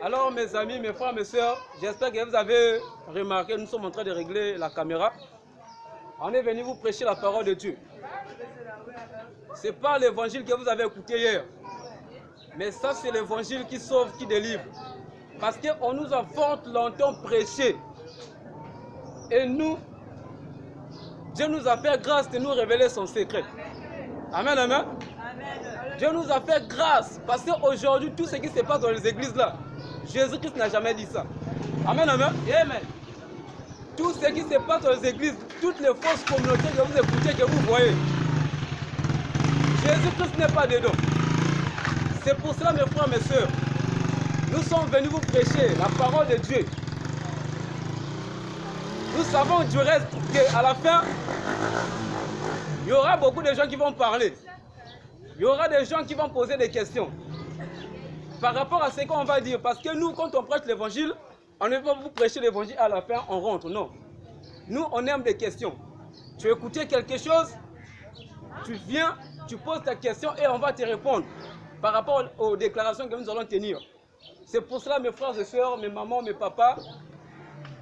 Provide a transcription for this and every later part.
Alors mes amis, mes frères, mes soeurs, j'espère que vous avez remarqué, nous sommes en train de régler la caméra. On est venu vous prêcher la parole de Dieu. Ce n'est pas l'évangile que vous avez écouté hier. Mais ça, c'est l'évangile qui sauve, qui délivre. Parce qu'on nous a fort longtemps prêché. Et nous, Dieu nous a fait grâce de nous révéler son secret. Amen, amen. Dieu nous a fait grâce. Parce qu'aujourd'hui, tout ce qui se passe dans les églises là, Jésus-Christ n'a jamais dit ça. Amen, amen. Amen. Tout ce qui se passe dans les églises, toutes les fausses communautés que vous écoutez, que vous voyez, Jésus-Christ n'est pas dedans. C'est pour cela, mes frères, mes soeurs, nous sommes venus vous prêcher la parole de Dieu. Nous savons du reste qu'à la fin, il y aura beaucoup de gens qui vont parler. Il y aura des gens qui vont poser des questions par rapport à ce qu'on va dire. Parce que nous, quand on prêche l'évangile, on ne va pas vous prêcher l'évangile à la fin, on rentre. Non. Nous, on aime des questions. Tu as écouté quelque chose, tu viens, tu poses ta question et on va te répondre par rapport aux déclarations que nous allons tenir. C'est pour cela, mes frères et sœurs, mes mamans, mes papas,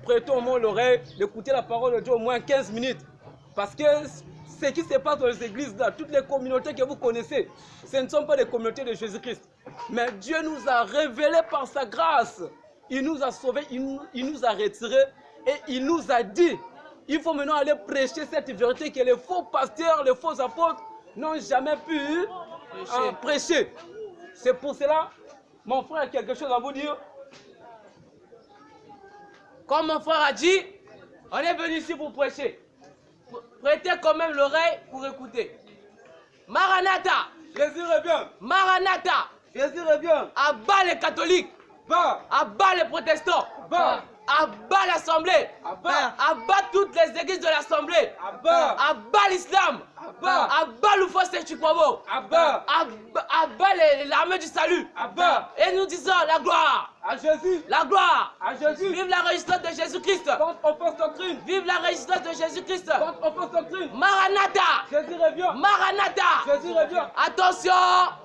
prêtons-moi l'oreille d'écouter la parole de Dieu au moins 15 minutes. Parce que ce qui se passe dans les églises, là, toutes les communautés que vous connaissez, ce ne sont pas des communautés de Jésus-Christ. Mais Dieu nous a révélés par sa grâce. Il nous a sauvés, il nous a retirés et il nous a dit, il faut maintenant aller prêcher cette vérité que les faux pasteurs, les faux apôtres n'ont jamais pu prêcher. C'est pour cela, mon frère a quelque chose à vous dire. Comme mon frère a dit, on est venu ici pour prêcher. Prêtez quand même l'oreille pour écouter. Maranatha. Jésus revient. Maranatha. Jésus revient. Abat les catholiques. Bas. Abat les protestants. Bas. Abat l'Assemblée. Abat toutes les églises de l'Assemblée. Abat l'islam. Abat le faux Chikwabo. Abat l'armée du salut. Et nous disons la gloire à Jésus. La gloire à Jésus. Vive la résistance de Jésus-Christ. Contre aux fausses doctrines. Vive la résistance de Jésus-Christ. Contre aux fausses doctrines. Maranatha. Jésus revient. Maranatha. Jésus revient. Attention.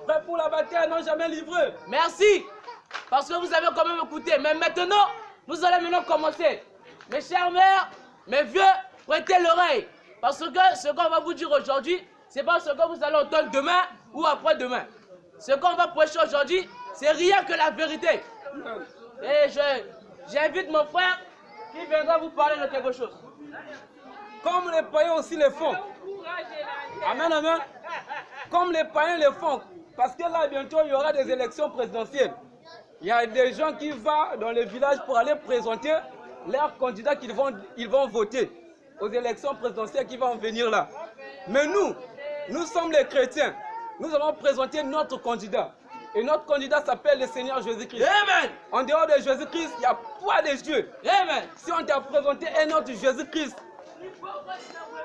Prêt pour la bataille, non jamais livré. Merci. Parce que vous avez quand même écouté. Mais maintenant, nous allons maintenant commencer. Mes chères mères, mes vieux, prêtez l'oreille. Parce que ce qu'on va vous dire aujourd'hui, ce n'est pas ce que vous allez entendre demain ou après-demain. Ce qu'on va prêcher aujourd'hui, c'est rien que la vérité. Et j'invite mon frère qui viendra vous parler de quelque chose. Comme les païens aussi le font. Amen, amen. Comme les païens le font. Parce que là, bientôt, il y aura des élections présidentielles. Il y a des gens qui vont dans les villages pour aller présenter leurs candidats qu'ils vont voter aux élections présidentielles qui vont venir là. Mais nous sommes les chrétiens. Nous allons présenter notre candidat. Et notre candidat s'appelle le Seigneur Jésus-Christ. Amen. En dehors de Jésus-Christ, il n'y a pas de Dieu. Amen. Si on t'a présenté un autre Jésus-Christ,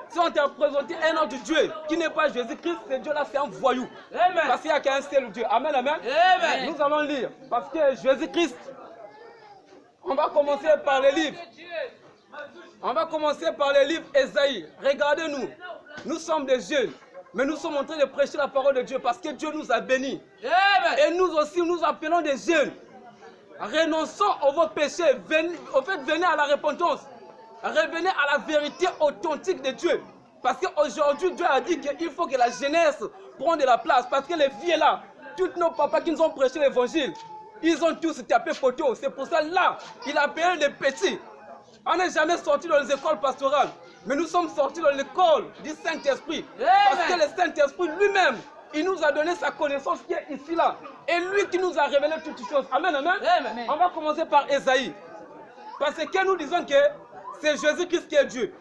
si on t'a présenté un autre Dieu qui n'est pas Jésus-Christ, ce Dieu-là, c'est un voyou. Amen. Parce qu'il n'y a qu'un seul Dieu. Amen, amen. Amen. Nous allons lire. Parce que Jésus-Christ, on va commencer par les livres. On va commencer par les livres Ésaïe. Regardez-nous. Nous sommes des jeunes. Mais nous sommes en train de prêcher la parole de Dieu parce que Dieu nous a bénis. Amen. Et nous aussi, nous appelons des jeunes. Renonçons à vos péchés. Venez à la repentance. Revenez à la vérité authentique de Dieu. Parce qu'aujourd'hui, Dieu a dit qu'il faut que la jeunesse prenne de la place. Parce que les vieux là, tous nos papas qui nous ont prêché l'évangile, ils ont tous tapé poteau. C'est pour ça là, il a appelé les petits. On n'est jamais sorti dans les écoles pastorales. Mais nous sommes sortis dans l'école du Saint-Esprit. Parce que le Saint-Esprit lui-même, il nous a donné sa connaissance qui est ici là. Et lui qui nous a révélé toutes les choses. Amen, amen. Amen. On va commencer par Ésaïe. Parce que nous disons que c'est Jésus-Christ qui est Dieu.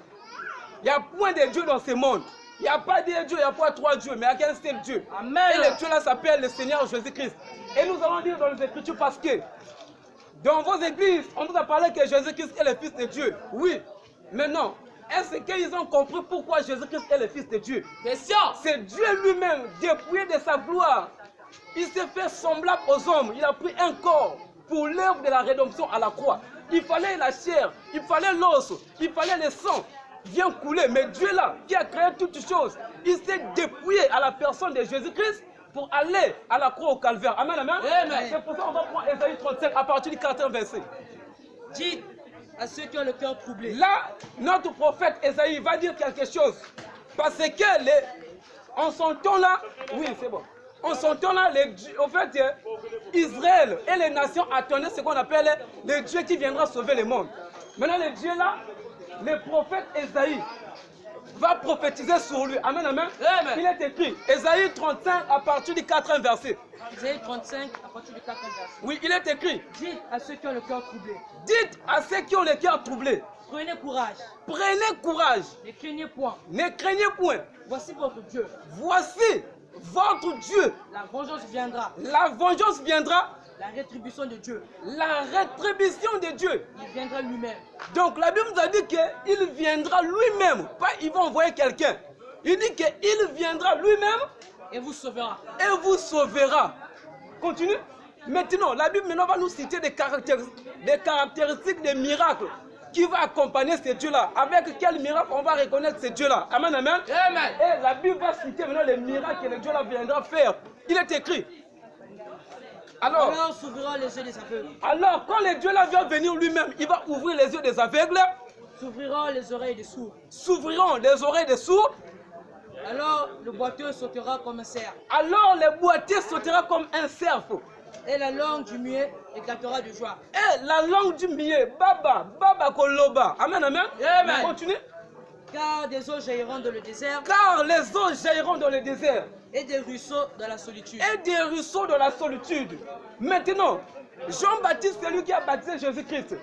Il n'y a point de Dieu dans ce monde. Il n'y a pas deux dieux, il n'y a pas trois dieux, mais il y a qu'un seul Dieu. Amen. Et le Dieu là s'appelle le Seigneur Jésus-Christ. Et nous allons dire dans les Écritures parce que dans vos églises, on vous a parlé que Jésus-Christ est le Fils de Dieu. Oui, mais non. Est-ce qu'ils ont compris pourquoi Jésus-Christ est le Fils de Dieu? Question. C'est Dieu lui-même, dépouillé de sa gloire. Il s'est fait semblable aux hommes. Il a pris un corps pour l'œuvre de la rédemption à la croix. Il fallait la chair, il fallait l'os, il fallait le sang. Vient couler. Mais Dieu là, qui a créé toutes choses, il s'est dépouillé à la personne de Jésus-Christ pour aller à la croix au calvaire. Amen, amen. Amen. C'est pour ça qu'on va prendre Ésaïe 35 à partir du 4e verset. Dites à ceux qui ont le cœur troublé. Là, notre prophète Ésaïe va dire quelque chose. Parce que en son temps là, oui, c'est bon. En son temps là, en fait, Israël et les nations attendaient ce qu'on appelle le Dieu qui viendra sauver le monde. Maintenant, le Dieu là, le prophète Ésaïe va prophétiser sur lui. Amen, amen. Amen. Il est écrit, Ésaïe 35 à partir du 4e verset. Ésaïe 35 à partir du 4e verset. Oui, il est écrit, Dites à ceux qui ont le cœur troublé. dites à ceux qui ont le cœur troublé, Prenez courage. prenez courage, Ne craignez point. ne craignez point. Voici votre Dieu. Voici votre Dieu. La vengeance viendra. La vengeance viendra, La rétribution de Dieu. la rétribution de Dieu. Il viendra lui-même. Donc la Bible nous a dit qu'il viendra lui-même, pas il va envoyer quelqu'un. Il dit qu'il viendra lui-même Et vous sauvera. et vous sauvera. Continue. Maintenant, la Bible maintenant va nous citer des caractéristiques, des miracles qui vont accompagner ces dieux-là. Avec quel miracle on va reconnaître ces dieux-là. Amen, amen. Amen. Et la Bible va citer maintenant les miracles que le Dieu-là viendra faire. Il est écrit. Alors s'ouvriront les yeux des aveugles. Alors, quand le Dieu-là vient venir lui-même, il va ouvrir les yeux des aveugles, S'ouvriront les oreilles des sourds. s'ouvriront les oreilles des sourds. Alors le boiteux sautera comme un cerf. Alors, le boîtier sautera comme un cerf. Et la langue du muet éclatera de joie. Et la langue du mier, Baba, Baba Koloba. Amen, amen. Amen. Continue. Car des eaux jailliront dans le désert Car les eaux jailliront dans le désert et des ruisseaux dans la solitude. et des ruisseaux dans la solitude. Maintenant, Jean-Baptiste, c'est lui qui a baptisé Jésus-Christ.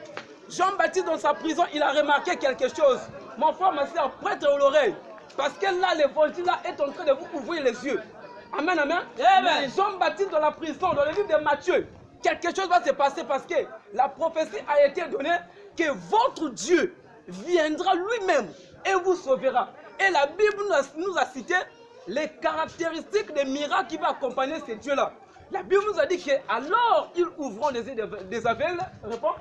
Jean-Baptiste, dans sa prison, il a remarqué quelque chose. Mon frère, ma soeur, prête l'oreille. Parce que là, l'évangile là est en train de vous ouvrir les yeux. Amen, amen. Amen. Jean-Baptiste dans la prison, dans le livre de Matthieu, quelque chose va se passer parce que la prophétie a été donnée que votre Dieu viendra lui-même et vous sauvera. Et la Bible nous a cité les caractéristiques des miracles qui vont accompagner ces dieux-là. La Bible nous a dit que alors ils ouvront les yeux des aveugles. Réponds.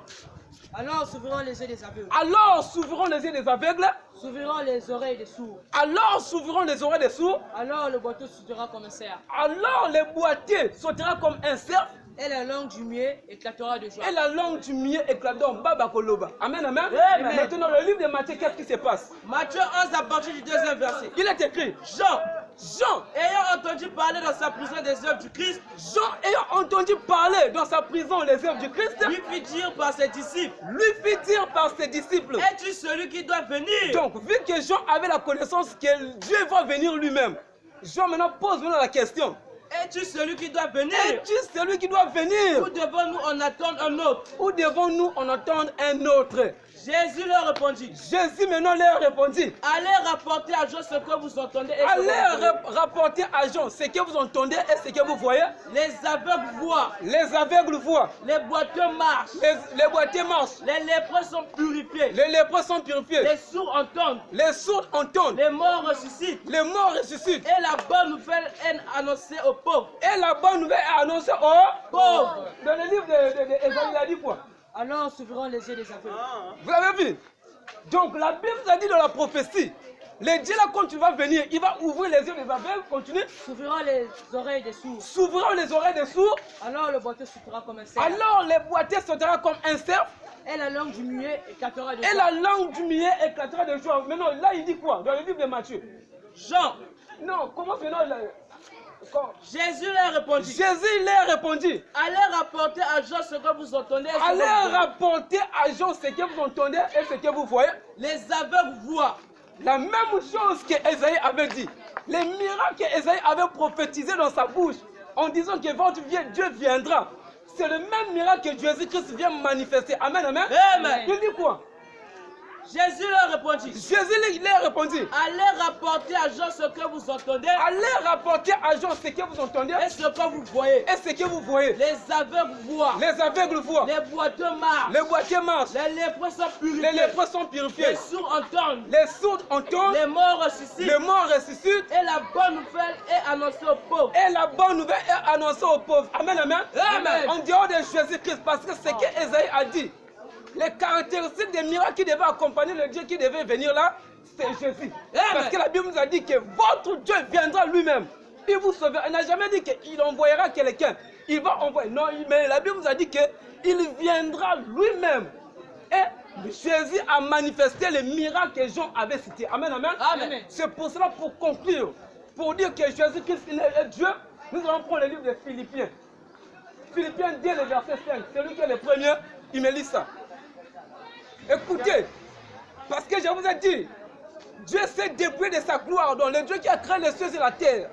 Alors s'ouvriront les yeux des aveugles. Alors s'ouvriront les yeux des aveugles. S'ouvriront les oreilles des sourds. Alors s'ouvriront les oreilles des sourds. Alors le boiteux sautera comme un cerf. Alors les boîtiers sautera comme un cerf. Et la langue du muet éclatera de joie. Et la langue du mieux éclatera. Baba Koloba. Amen, amen. Amen. Maintenant, le livre de Matthieu, qu'est-ce qui se passe? Matthieu 11 à partir du 2e verset. Il est écrit. Jean, Jean, ayant entendu parler dans sa prison des œuvres du Christ, Jean ayant entendu parler dans sa prison les œuvres du Christ, lui fit dire par ses disciples, lui fit dire par ses disciples. es-tu celui qui doit venir? Donc, vu que Jean avait la connaissance que Dieu va venir lui-même, Jean maintenant pose maintenant la question. Es-tu celui qui doit venir? Es-tu celui qui doit venir? Ou devons-nous en attendre un autre? Ou devons-nous en entendre un autre? Jésus leur répondit, Jésus maintenant leur répondit. allez rapporter à Jean ce que vous entendez et ce que Allez vous voyez. rapporter à Jean ce que vous entendez et ce que vous voyez. Les aveugles voient, Les aveugles voient, les boiteux marchent, les boîtiers marchent, les lépreux sont purifiés, les lépreux sont purifiés, les sourds entendent, les sourds entendent, les morts ressuscitent, les morts ressuscitent. et la bonne nouvelle est annoncée aux pauvres. Et la bonne nouvelle est annoncée aux Pauvres. Dans le livre d'Ésaïe, il a dit quoi? Alors s'ouvriront les yeux des aveugles. Vous avez vu? Donc la Bible nous a dit dans la prophétie, le Dieu là quand tu vas venir, il va ouvrir les yeux des aveugles, continue, S'ouvriront les oreilles des sourds. s'ouvriront les oreilles des sourds, Alors le boiteux sautera comme un cerf. alors les boîtiers sautera comme un cerf, Et la langue du muet éclatera de et joie. la langue du millet éclatera de joie. Maintenant là il dit quoi? Dans le livre de Matthieu. Jean, Non, comment maintenant Jésus leur répondit, Jésus leur répondit. allez rapporter à Jean ce que vous entendez et ce que Allez vous voyez. rapporter à Jean ce que vous entendez et ce que vous voyez. Les aveugles voient, La même chose que Ésaïe avait dit. Les miracles qu'Ésaïe avait prophétisés dans sa bouche en disant que votre Dieu viendra. C'est le même miracle que Jésus-Christ vient manifester. Amen, amen. Amen. Il dit quoi? Jésus leur répondit, Jésus leur répondit. allez rapporter à Jean ce que vous entendez Allez rapporter à Jean ce que vous entendez et ce que vous voyez. et ce que vous voyez. Les aveugles voient, Les aveugles voient. les boiteux marchent, Les boîtiers marchent. les lépreux sont Les purifiés, lépreux sont purifiés. les sourds entendent, Les sourds entendent. les morts ressuscitent, Les morts ressuscitent. et la bonne nouvelle est annoncée aux pauvres. Et la bonne nouvelle est annoncée aux pauvres. Amen, amen. Amen. En dehors de Jésus-Christ, parce que ce que Ésaïe a dit, les caractéristiques des miracles qui devaient accompagner le Dieu qui devait venir là, c'est Jésus. Amen. Parce que la Bible nous a dit que votre Dieu viendra lui-même. Bible vous sauvera. Elle n'a jamais dit qu'il envoyera quelqu'un. Il va envoyer. Non, mais la Bible vous a dit qu'il viendra lui-même. Et Jésus a manifesté les miracles que Jean avait cités. Amen, amen. Amen. C'est pour cela, pour conclure, pour dire que Jésus-Christ est Dieu, nous allons prendre le livre de Philippiens. Philippiens 2, le verset 5. Celui qui est le premier, il me lit ça. Écoutez, parce que je vous ai dit, Dieu s'est dépouillé de sa gloire. Donc le Dieu qui a créé les cieux et la terre,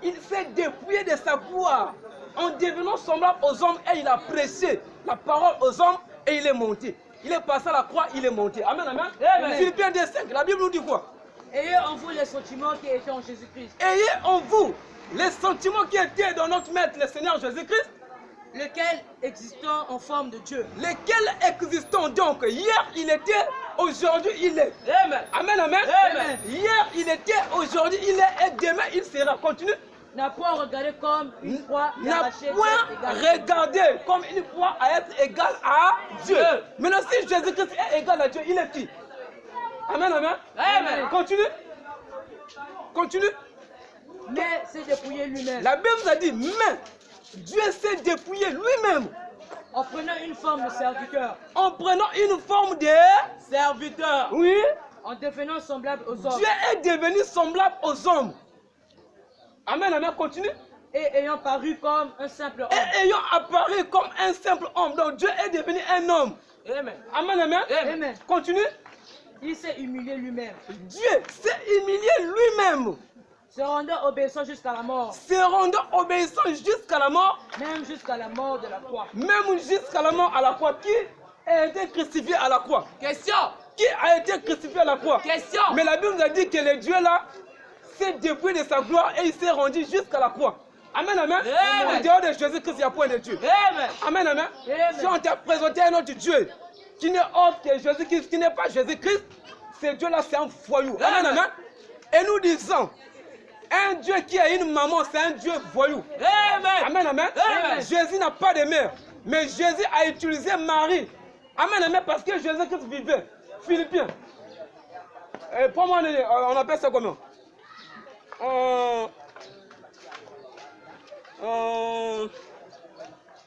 il s'est dépouillé de sa gloire en devenant semblable aux hommes et il a prêché la parole aux hommes et il est monté. Il est passé à la croix, il est monté. Amen, amen. Amen. Philippiens 2, 5, la Bible nous dit quoi? Ayez en vous les sentiments qui étaient en Jésus-Christ, Ayez en vous les sentiments qui étaient dans notre Maître, le Seigneur Jésus-Christ, lequel existant en forme de Dieu. lesquels existant donc. Hier, il était, aujourd'hui, il est. Amen. Amen, amen. Amen. Hier, il était, aujourd'hui, il est, et demain, il sera. Continue. N'a point regardé comme une proie N'a arrachée point regardé comme une proie à être égal à Dieu. Maintenant, si Jésus-Christ est égal à Dieu, il est qui? Amen, amen. Amen. Continue. Continue. mais s'est dépouillé lui-même, La Bible nous a dit, mais Dieu s'est dépouillé lui-même en prenant une forme de serviteur, en prenant une forme de... serviteur, Oui. en devenant semblable aux hommes, Dieu est devenu semblable aux hommes. Amen, amen, continue. et ayant paru comme un simple homme. Et ayant apparu comme un simple homme. Donc Dieu est devenu un homme. Amen. Amen, amen. Amen. Continue. Il s'est humilié lui-même, Dieu s'est humilié lui-même, se rendant obéissant jusqu'à la mort, se rendant obéissant jusqu'à la mort, même jusqu'à la mort de la croix. même jusqu'à la mort à la croix. Qui a été crucifié à la croix? Question. Qui a été crucifié à la croix? Question. Mais la Bible nous a dit que le Dieu là s'est dépouillé de sa gloire et il s'est rendu jusqu'à la croix. Amen, amen. Amen. En dehors de Jésus-Christ, il n'y a point de Dieu. Amen. Amen, amen. Amen. Si on t'a présenté un autre Dieu qui n'est autre que Jésus-Christ, qui n'est pas Jésus-Christ, ce Dieu-là, c'est un voyou. Amen, Amen. amen. Et nous disons, un Dieu qui a une maman, c'est un Dieu voyou. Amen. Amen, amen. Amen. Jésus n'a pas de mère, mais Jésus a utilisé Marie. Amen, amen, parce que Jésus-Christ vivait. Philippiens. Pour moi, on appelle ça comment?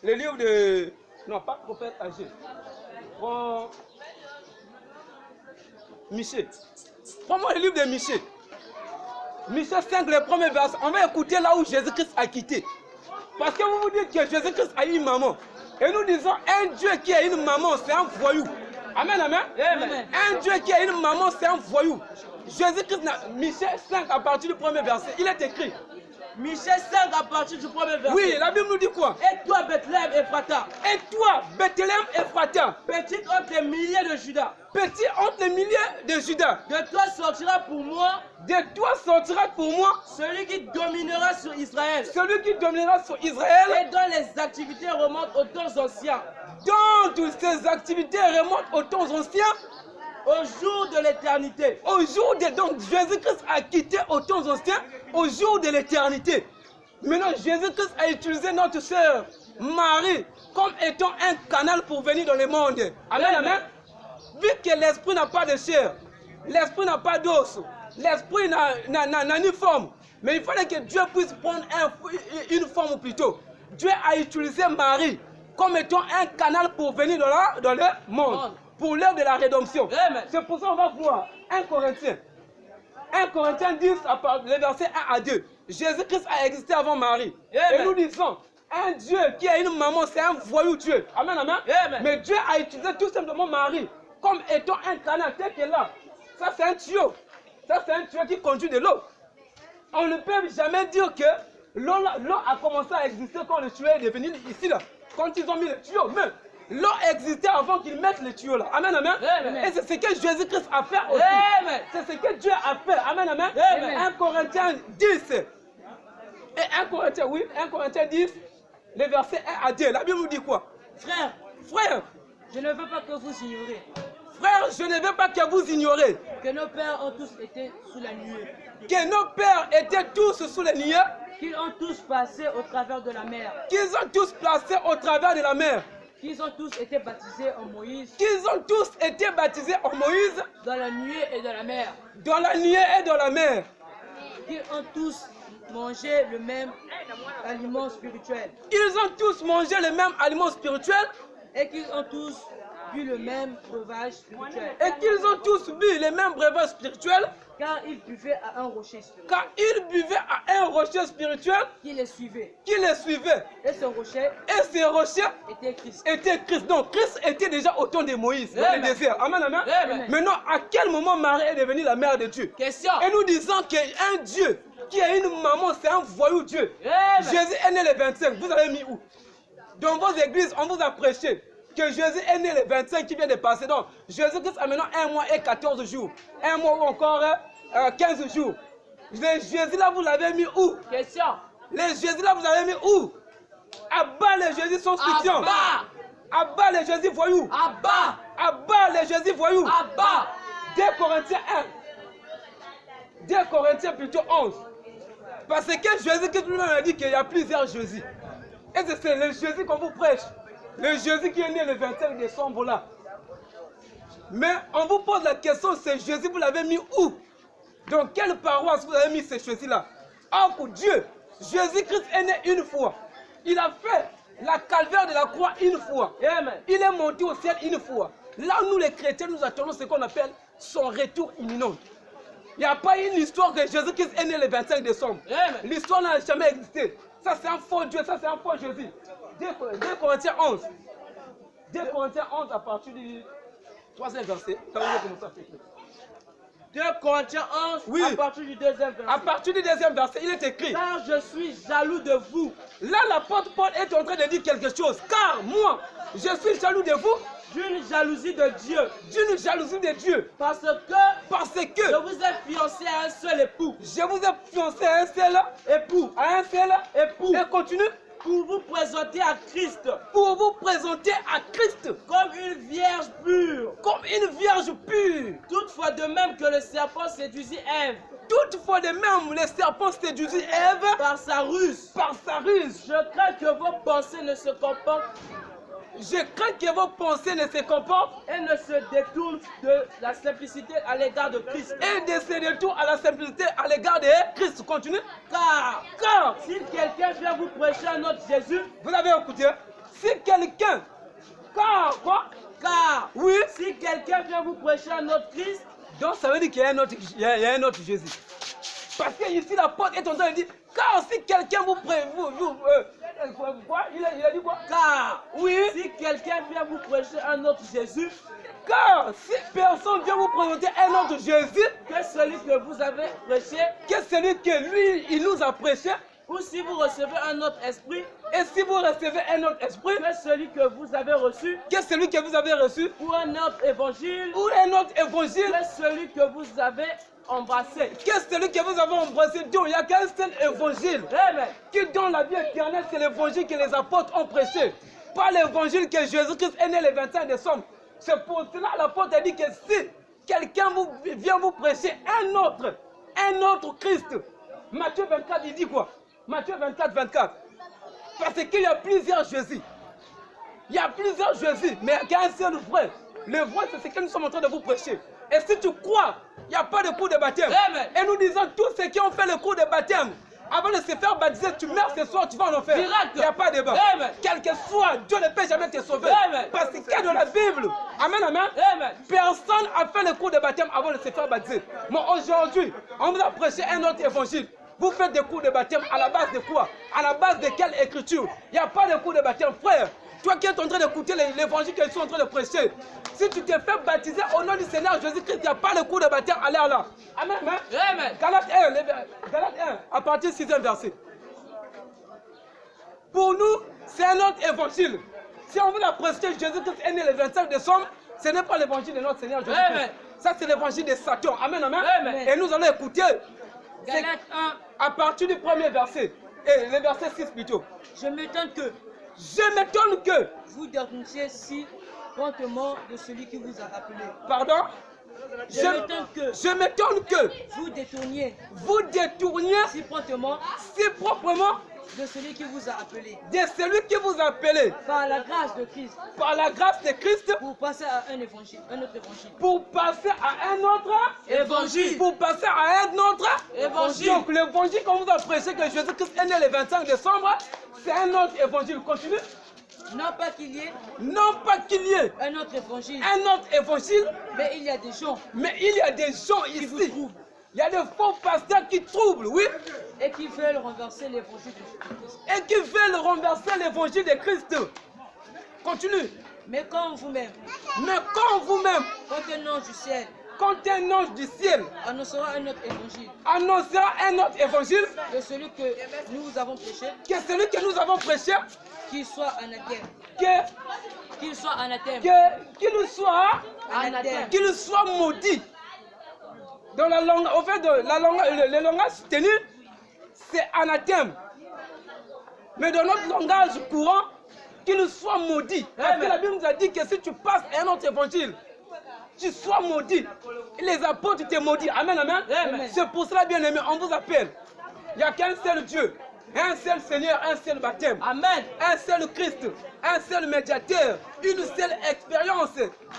Le livre de... Non, pas prophète âgé. Michée. Prends-moi le livre de Michée. Michée 5, le premier verset. On va écouter là où Jésus-Christ a quitté. Parce que vous vous dites que Jésus-Christ a une maman. Et nous disons, un Dieu qui a une maman, c'est un voyou. Amen, amen. Amen. Un Dieu qui a une maman, c'est un voyou. Jésus-Christ, Michée 5, à partir du premier verset, il est écrit. Michée 5 à partir du premier verset. Oui, la Bible nous dit quoi? Et toi, Bethléem Ephrata, Et toi, Bethléem Ephrata, petite entre les milliers de Judas, petit entre les milliers de Judas, de toi sortira pour moi de toi sortira pour moi celui qui dominera sur Israël celui qui dominera sur Israël, et dont les activités remontent aux temps anciens, dont toutes ses activités remontent aux temps anciens, au jour de l'éternité. au jour de... Donc Jésus-Christ a quitté aux temps anciens, au jour de l'éternité. Maintenant, Jésus-Christ a utilisé notre sœur Marie comme étant un canal pour venir dans le monde. Amen, Amen. amen. Vu que l'esprit n'a pas de chair, l'esprit n'a pas d'os, l'esprit n'a ni forme, mais il fallait que Dieu puisse prendre une forme plutôt. Dieu a utilisé Marie comme étant un canal pour venir dans le monde, pour l'œuvre de la rédemption. Amen. C'est pour ça qu'on va voir 1 Corinthiens. 1 Corinthiens 10, les versets 1 à 2. Jésus-Christ a existé avant Marie. Amen. Et nous disons, un Dieu qui a une maman, c'est un voyou Dieu. Amen, amen. Amen. Mais Dieu a utilisé tout simplement Marie comme étant un canal tel qu'elle est là. Ça, c'est un tuyau. Ça, c'est un tuyau qui conduit de l'eau. On ne peut jamais dire que l'eau a commencé à exister quand le tuyau est devenu ici, là. Quand ils ont mis le tuyau. Mais l'eau existait avant qu'ils mettent le tuyau là. Amen, amen. Amen. Et c'est ce que Jésus-Christ a fait aussi. Amen. C'est ce que Dieu a fait. Amen, amen. Amen. 1 Corinthiens 10. Et 1 Corinthiens, oui, 1 Corinthiens 10, les versets 1 à 2. La Bible nous dit quoi? Frère, Frère, je ne veux pas que vous ignoriez frère, je ne veux pas que vous ignorez que nos pères ont tous été sous la nuée, que nos pères étaient tous sous les niais, qu'ils ont tous passé au travers de la mer, qu'ils ont tous placé au travers de la mer, qu'ils ont tous été baptisés en Moïse, qu'ils ont tous été baptisés en Moïse, dans la nuée et dans la mer, dans la nuée et dans la mer, qu'ils ont tous mangé le même aliment spirituel. Ils ont tous mangé le même aliment spirituel. Et qu'ils ont tous bu le même breuvage spirituel. Et qu'ils ont tous bu les mêmes breuvages spirituels. Car ils buvaient à un rocher spirituel. Car ils buvaient à un rocher spirituel Qui les suivait. Et ce rocher était Christ. Donc Christ était déjà au temps de Moïse dans le désert. Amen, amen. Maintenant, à quel moment Marie est devenue la mère de Dieu? Question. Et nous disons qu'un Dieu qui a une maman, c'est un voyou Dieu. Jésus est né le 25. Vous avez mis où? Dans vos églises, on vous a prêché que Jésus est né le 25 qui vient de passer. Donc, Jésus-Christ a maintenant 1 mois et 14 jours. 1 mois ou encore 15 jours. Les Jésus là, vous l'avez mis où? Question. Les Jésus là, vous l'avez mis où? À bas les Jésus sont soutiens. À bas les Jésus voyous. À bas les Jésus voyous. 2 Corinthiens 1. 2 Corinthiens plutôt 11. Parce que Jésus-Christ lui-même a dit qu'il y a plusieurs Jésus. Et c'est le Jésus qu'on vous prêche. Le Jésus qui est né le 25 décembre là. Mais on vous pose la question, c'est Jésus, vous l'avez mis où? Dans quelle paroisse vous avez mis ce Jésus là? Oh pour Dieu, Jésus-Christ est né une fois. Il a fait la calvaire de la croix une fois. Amen. Il est monté au ciel une fois. Là, nous les chrétiens, nous attendons ce qu'on appelle son retour imminent. Il n'y a pas une histoire que Jésus-Christ est né le 25 décembre. L'histoire n'a jamais existé. Ça, c'est un faux Dieu, ça, c'est un faux Jésus. 2 Corinthiens 11. 2 Corinthiens 11 à partir du 3e verset. 2 Corinthiens 11, oui. À partir du 2e verset. À partir du 2e verset, il est écrit. Car je suis jaloux de vous. Là, l'apôtre Paul est en train de dire quelque chose. Car moi, je suis jaloux de vous. D'une jalousie de Dieu. D'une jalousie de Dieu. Parce que je vous ai fiancé à un seul époux. Je vous ai fiancé à un seul époux. À un seul époux. Et continue. Pour vous présenter à Christ. Pour vous présenter à Christ. Comme une vierge pure. Comme une vierge pure. Toutefois de même que le serpent séduisit Ève. Toutefois de même le serpent séduisit Ève. Par sa ruse. Je crains que vos pensées ne se comportent. Je crains que vos pensées ne se comportent et ne se détournent de la simplicité à l'égard de Christ. Et de se détournent à la simplicité à l'égard de Christ. Continue. Car si quelqu'un vient vous prêcher un autre Jésus, vous l'avez écouté. Si quelqu'un, oui. Si quelqu'un vient vous prêcher un autre Christ, donc ça veut dire qu'il y a un autre Jésus. Parce que ici l'apôtre est en train de dire, car si quelqu'un vous prêche, il a dit quoi? Car oui. Si quelqu'un vient vous prêcher un autre Jésus, car si personne vient vous présenter un autre Jésus, que celui que vous avez prêché, que celui que lui il nous a prêché, ou si vous recevez un autre esprit, et si vous recevez un autre esprit, que celui que vous avez reçu, que celui que vous avez reçu, ou un autre évangile, que celui que vous avez embrassé. Qu'est-ce celui que vous avez embrassé? Dieu, il n'y a qu'un seul évangile. Amen. Qui donne la vie éternelle, c'est l'évangile que les apôtres ont prêché. Pas l'évangile que Jésus-Christ est né le 25 décembre. C'est pour cela l'apôtre a dit que si quelqu'un vient vous prêcher un autre Christ, Matthieu 24, il dit quoi? Matthieu 24, 24. Parce qu'il y a plusieurs Jésus. Il y a plusieurs Jésus, mais il y a qu'un seul vrai. Le vrai, c'est ce que nous sommes en train de vous prêcher. Et si tu crois, il n'y a pas de cours de baptême. Amen. Et nous disons tous ceux qui ont fait le cours de baptême, avant de se faire baptiser, tu meurs ce soir, tu vas en enfer. Il n'y a pas de débat. Amen. Quel que soit, Dieu ne peut jamais te sauver. Amen. Parce qu'il y a dans la Bible. Amen, amen. Amen. Personne n'a fait le cours de baptême avant de se faire baptiser. Mais aujourd'hui, on vous a prêché un autre évangile. Vous faites des cours de baptême à la base de quoi? À la base de quelle écriture? Il n'y a pas de cours de baptême, frère. Toi qui es en train d'écouter l'évangile qu'ils sont en train de prêcher, si tu t'es fait baptiser au nom du Seigneur Jésus-Christ, il n'y a pas de cours de baptême à l'air là. Amen. Amen. Galates 1, à partir du 6e verset. Pour nous, c'est un autre évangile. Si on veut la prêcher, Jésus-Christ est né le 25 décembre, ce n'est pas l'évangile de notre Seigneur Jésus-Christ. Ça, c'est l'évangile de Satan. Amen, amen. Amen. Et nous allons écouter. Galates 1. À partir du premier verset. Et le verset 6 plutôt. Je m'étonne que vous détourniez si promptement de celui qui vous a appelé. Pardon? Je m'étonne que vous détourniez si promptement de celui qui vous a appelé de celui qui vous a appelé par la grâce de Christ par la grâce de Christ pour passer à un évangile, un autre évangile. pour passer à un autre Évangile. Pour passer à un autre Évangile. Donc l'évangile qu'on vous a prêché que Jésus-Christ est né le 25 décembre, c'est un autre évangile. Continue. Non pas qu'il y ait Non pas qu'il y ait un autre évangile, un autre évangile, mais il y a des gens mais il y a des gens qui vous ici. troublent Il y a des faux pasteurs qui troublent, oui, et qui veulent renverser l'évangile de Jésus-Christ. et qui veulent renverser l'évangile de Christ. Continue. Mais quand vous-même, Mais quand vous-même, quand un ange du ciel quand un ange du ciel annoncera un autre évangile annoncera un autre évangile, que celui que nous vous avons prêché, que celui que nous avons prêché, qu'il soit anathème, que, qu'il soit anathème, anathème. qu'il soit maudit. Dans la langue, au fait de la langue, le langage tenu, c'est anathème. Mais dans notre langage courant, qu'il soit maudit. Parce que la Bible nous a dit que si tu passes un autre évangile, tu sois maudit. Les apôtres te maudit. Amen, amen. Amen. C'est pour cela, bien aimé, on vous appelle. Il n'y a qu'un seul Dieu, un seul Seigneur, un seul baptême. Amen. Un seul Christ, un seul médiateur, une seule expérience.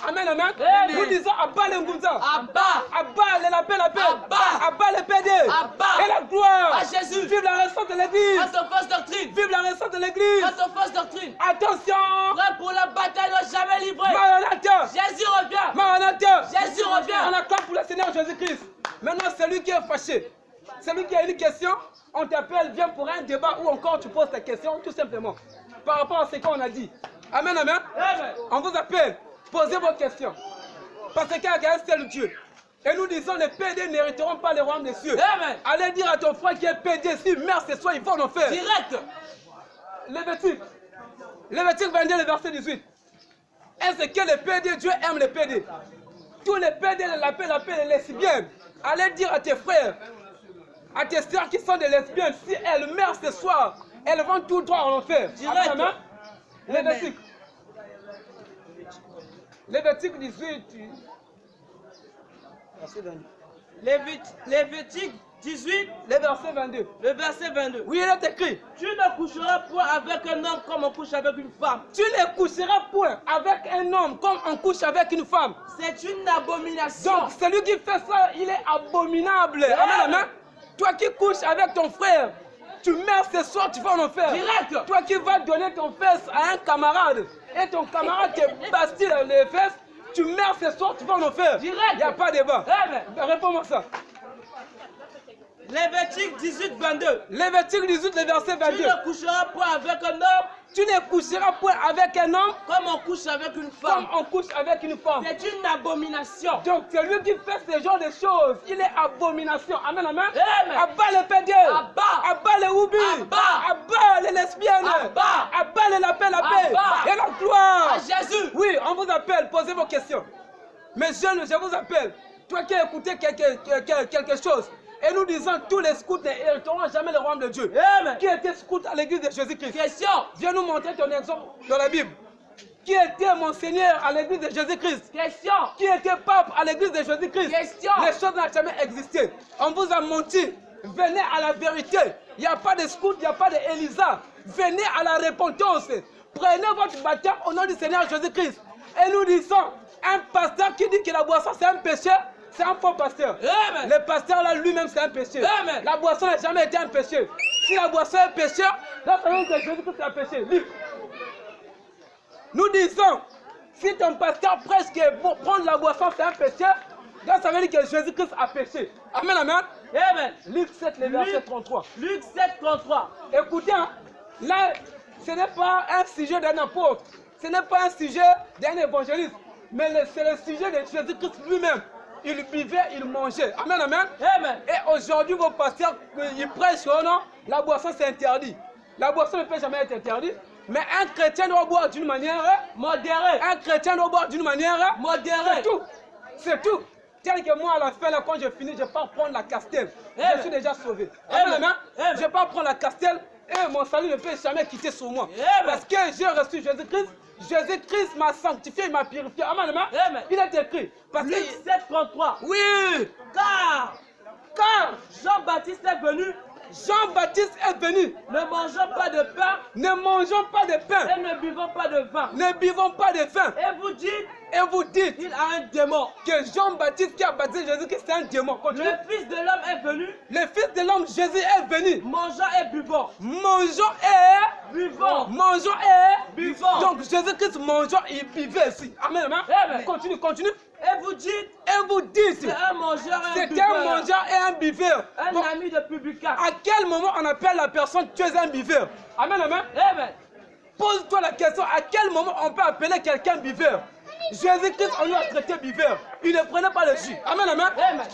Amen, amen. Amen. Nous disons Abba le Ngunza. Abba, Abba le lapin, lapin. Abba. Abba le PD. Abba. Et la gloire. À Jésus. Vive la récente de l'église. quant aux fausses doctrines, Vive la récente de l'église. quant aux fausses doctrines, Attention. prêt pour la bataille, ne jamais livré. Maranatha. Jésus revient. Maranatha. Jésus On revient. acclame pour le Seigneur Jésus-Christ. Maintenant, celui qui est fâché, celui qui a une question, on t'appelle, viens pour un débat ou encore tu poses ta question, tout simplement. Par rapport à ce qu'on a dit. Amen, amen. Amen. On vous appelle, posez vos questions. Parce qu'il y a un seul Dieu. Et nous disons, les PD n'hériteront pas le royaume des cieux. Amen. Allez dire à ton frère qui est PD, si merde ce soir, il faut en faire. Direct. Lévitique 22, le verset 18. Est-ce que les PD, Dieu aime les PD? Tous les PD l'appellent les lesbiennes. Allez dire à tes frères, à tes soeurs qui sont des lesbiennes, si elles meurent ce soir, elles vont tout droit en enfer. Direct. Amen. Amen. Lévitique 18. Lévitique 18, Le verset 22. le verset 22. Oui, il est écrit. Tu ne coucheras point avec un homme comme on couche avec une femme. Tu ne coucheras point avec un homme comme on couche avec une femme. C'est une abomination. Donc, celui qui fait ça, il est abominable. Amen, amen. Toi qui couches avec ton frère, tu meurs ce soir, tu vas en enfer. Direct. Toi qui vas donner ton fesse à un camarade et ton camarade te bastille les fesses, tu meurs ce soir, tu vas en enfer. Direct. Il n'y a pas de débat. Amen. Réponds-moi ça. Lévitique 18, 22. Lévitique 18, le verset Tu 22. ne coucheras point avec un homme Tu ne coucheras point avec un homme comme on couche avec une comme femme. on couche avec une femme. C'est une abomination. Donc, celui qui fait ce genre de choses, il est abomination. Amen, amen. Amen. Abat les PD. Abat. Abat les oubis. Abat. Abat les lesbiennes. Abat. Abat les lapins, la paix. Abat. Et la gloire. À Jésus. Oui, on vous appelle, posez vos questions. Mes jeunes, je vous appelle. Toi qui as écouté quelque chose. Et nous disons, tous les scouts n'hériteront jamais le royaume de Dieu. Amen. Qui était scout à l'église de Jésus-Christ? Question. Viens nous montrer ton exemple dans la Bible. Qui était mon Seigneur à l'église de Jésus-Christ? Question. Qui était pape à l'église de Jésus-Christ? Question. Les choses n'ont jamais existé. On vous a menti. Venez à la vérité. Il n'y a pas de scout, il n'y a pas d'Élisa. Venez à la repentance. Prenez votre baptême au nom du Seigneur Jésus-Christ. Et nous disons, un pasteur qui dit que la boisson c'est un péché, c'est un faux pasteur. Amen. Le pasteur là lui-même c'est un péché. Amen. La boisson n'a jamais été un péché. Si la boisson est péché, là ça veut dire que Jésus-Christ est un péché. Livre. Nous disons, si ton pasteur prêche que pour prendre la boisson c'est un péché, là ça veut dire que Jésus-Christ a péché. Amen, amen. Amen. Luc 7, le verset 33. Luc 7, 33. Écoutez, hein, là, ce n'est pas un sujet d'un apôtre, ce n'est pas un sujet d'un évangéliste, mais c'est le sujet de Jésus-Christ lui-même. Il buvait, il mangeait. Amen, amen. Amen. Et aujourd'hui, vos pasteurs, ils prêchent, oh non, la boisson c'est interdit. La boisson ne peut jamais être interdite, mais un chrétien doit boire d'une manière Modéré. un chrétien doit boire d'une manière Modéré. C'est tout. C'est tout. Tel que moi, à la fin, là, quand je finis, je ne vais pas prendre la castelle. Amen. Je suis déjà sauvé. Amen. Amen, amen. Amen. Je ne vais pas prendre la castelle et mon salut ne peut jamais quitter sur moi. Amen. Parce que j'ai reçu Jésus-Christ. Jésus-Christ m'a sanctifié, il m'a purifié. Amen, amen. Amen. Il est écrit. Parce Luc que... 7, 33. Oui. Car Car Jean-Baptiste est venu Jean-Baptiste est venu. Ne mangeons pas de pain. Ne mangeons pas de pain. Et ne buvons pas de vin. Ne buvons pas de vin. Et vous dites, Et vous dites il a un démon. que Jean-Baptiste qui a baptisé Jésus-Christ, c'est un démon. Continue. Le Fils de l'homme est venu, Le Fils de l'homme, Jésus, est venu. mangeant et buvant. Mangeons et Buvant. mangeons et Buvant. Donc Jésus-Christ mangeant et buvait ici. Amen, amen. Amen. Continue, continue. Et vous dites, Et vous dites, c'est un mangeur et un c'est buveur. un mangeur et un buveur. Un Bon, ami de publicain. à quel moment on appelle la personne tu es un buveur? Amen, amen. Amen. Pose-toi la question, à quel moment on peut appeler quelqu'un buveur? Jésus-Christ, on lui a traité buveur. Il ne prenait pas le jus. Amen, amen. Amen.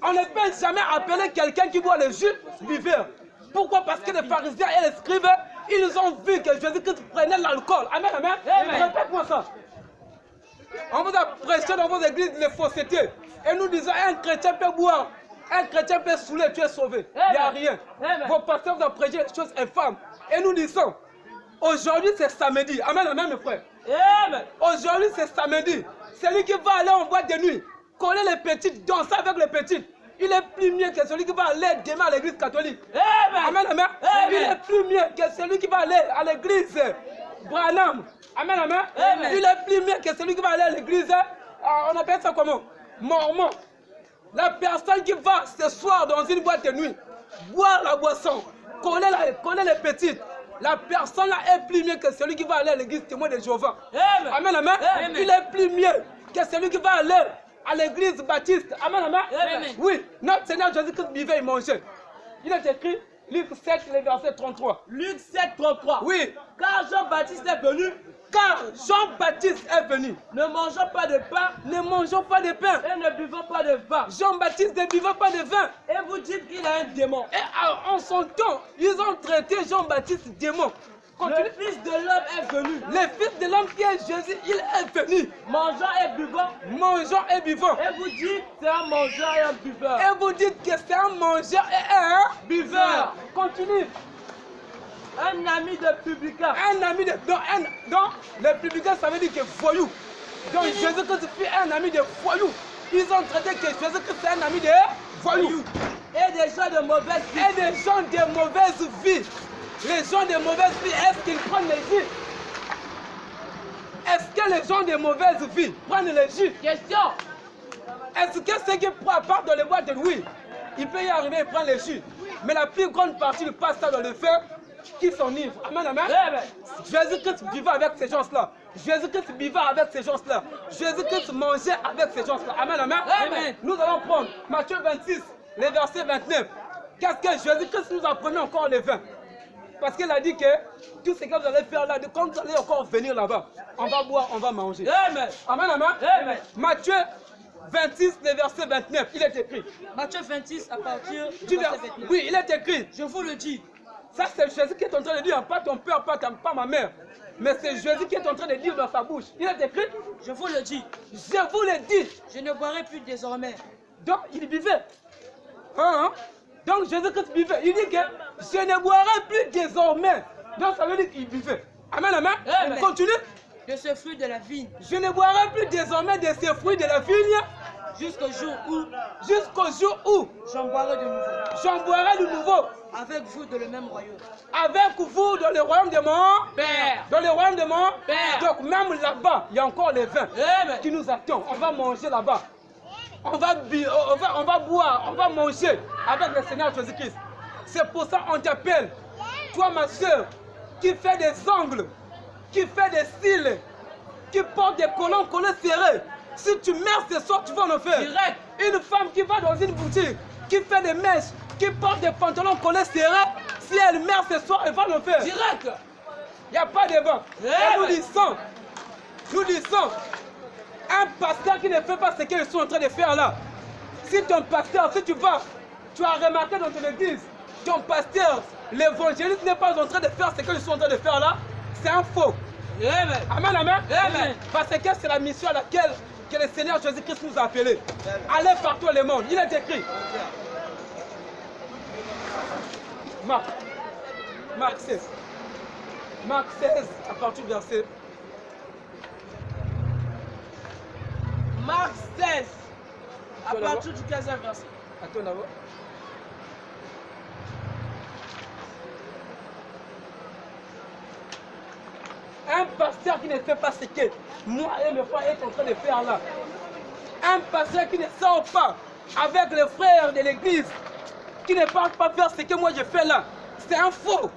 On ne peut jamais appeler quelqu'un qui boit le jus buveur. Pourquoi? Parce que les pharisiens et les scribes, ils ont vu que Jésus-Christ prenait l'alcool. Amen, amen. Amen. Répète-moi ça. On vous a prêché dans vos églises les faussetés. Et nous disons, un chrétien peut boire. Un chrétien peut saouler, tu es sauvé. Il n'y a Amen. rien. Amen. Vos pasteurs vous ont prêché des choses infâmes. Et nous disons, aujourd'hui c'est samedi. Amen, amen, mes frères. Amen. Aujourd'hui c'est samedi. Celui qui va aller en boîte de nuit, coller les petites, danser avec les petites, il est plus mieux que celui qui va aller demain à l'église catholique. Amen. Amen, amen. Amen. Il est plus mieux que celui qui va aller à l'église Branham. Amen, amen. Amen. Il est plus mieux que celui qui va aller à l'église, on appelle ça comment? Mormon. La personne qui va ce soir dans une boîte de nuit, boire la boisson, coller les petites, la personne là est plus mieux que celui qui va aller à l'église témoin de Jéhovah. Amen. Amen, amen. Amen. Il est plus mieux que celui qui va aller à l'église baptiste. Amen, amen. Amen. Oui, notre Seigneur Jésus-Christ vivait et mangeait. Il est écrit, Luc 7, le verset 33. Luc 7, 33. Oui, Car Jean-Baptiste est venu, car Jean-Baptiste est venu. ne mangeant pas de pain Ne mangeons pas de pain. et ne buvant pas de vin. Jean-Baptiste ne buvait pas de vin. Et vous dites qu'il a un démon. Et en son temps, ils ont traité Jean-Baptiste démon. Continue. Le Fils de l'homme est venu, Le Fils de l'homme qui est Jésus, il est venu. mangeant et buvant. Mangeant et buvant. Et vous dites c'est un mangeur et un buveur. Et vous dites que c'est un mangeur et un Buveur. Continue. Un ami de publicain. Un ami de... Donc, les publicains, ça veut dire que voyou. Donc, Jésus-Christ fut un ami de voyou. Ils ont traité que Jésus-Christ c'est un ami de voyou. Et des gens de mauvaise vie. Et des gens de mauvaise vie. Les gens de mauvaise vie, est-ce qu'ils prennent les jus? Est-ce que les gens de mauvaise vie prennent les jus? Question. Est-ce que ceux qui partent dans les boîtes de nuit, il peut y arriver et prendre les jus? Mais la plus grande partie passe ça dans le feu qui s'enivre. Amen, amen. Amen. Jésus-Christ vivait avec ces gens-là. Jésus-Christ vivait avec ces gens-là. Jésus-Christ mangeait avec ces gens-là. Amen, amen. Amen. Nous allons prendre Matthieu 26, le verset 29. Qu'est-ce que Jésus-Christ nous a promis encore le vin? Parce qu'il a dit que tout ce que vous allez faire là, quand vous allez encore venir là-bas, on va boire, on va manger. Amen. Amen, amen. Amen. Matthieu 26, le verset 29, il est écrit. Matthieu 26 à partir Du du verset- verset 29. Oui, il est écrit. Je vous le dis, Ça, c'est Jésus qui est en train de dire, pas ton père, pas ma mère. Mais c'est Jésus qui est en train de dire dans sa bouche. Il est écrit, je vous le dis, je vous le dis. je ne boirai plus désormais. Donc, il vivait. Hein? Donc, Jésus-Christ vivait. Il dit que je ne boirai plus désormais. Donc, ça veut dire qu'il vivait. Amen, amen. Amen. Continue. De ce fruit de la vigne, Je ne boirai plus désormais de ces fruits de la vigne jusqu'au jour où jusqu'au jour où j'en boirai de nouveau, j'en boirai de nouveau avec vous dans le même royaume. avec vous dans le royaume de mon Père. Dans le royaume de mon Père. Donc, même là-bas, il y a encore les vins Amen. qui nous attendent. On va manger là-bas. On va boire, on va manger avec le Seigneur Jésus-Christ. C'est pour ça qu'on t'appelle, toi ma soeur, qui fait des ongles, qui fait des cils, qui porte des collants collés serrés. Si tu meurs ce soir, tu vas en faire. Direct. Une femme qui va dans une boutique, qui fait des mèches, qui porte des pantalons collés serrés, si elle meurt ce soir, elle va en faire. Direct. Il n'y a pas de vent. Et nous disons, un pasteur qui ne fait pas ce qu'ils sont en train de faire là. Si ton pasteur, si tu vas, tu as remarqué dans ton église, ton pasteur, l'évangéliste n'est pas en train de faire ce qu'ils sont en train de faire là, c'est un faux. Amen. Amen, amen. Amen. Parce que c'est la mission à laquelle que le Seigneur Jésus-Christ nous a appelés. Allez partout le monde. Il est écrit. Marc 16. Marc 16, à partir du verset. Marc 16. À Toi, partir du 15e verset. Attends d'abord. pasteur qui ne fait pas ce que moi et mes frères est en train de faire là. Un pasteur qui ne sort pas avec les frères de l'église, qui ne parle pas faire ce que moi je fais là, c'est un faux.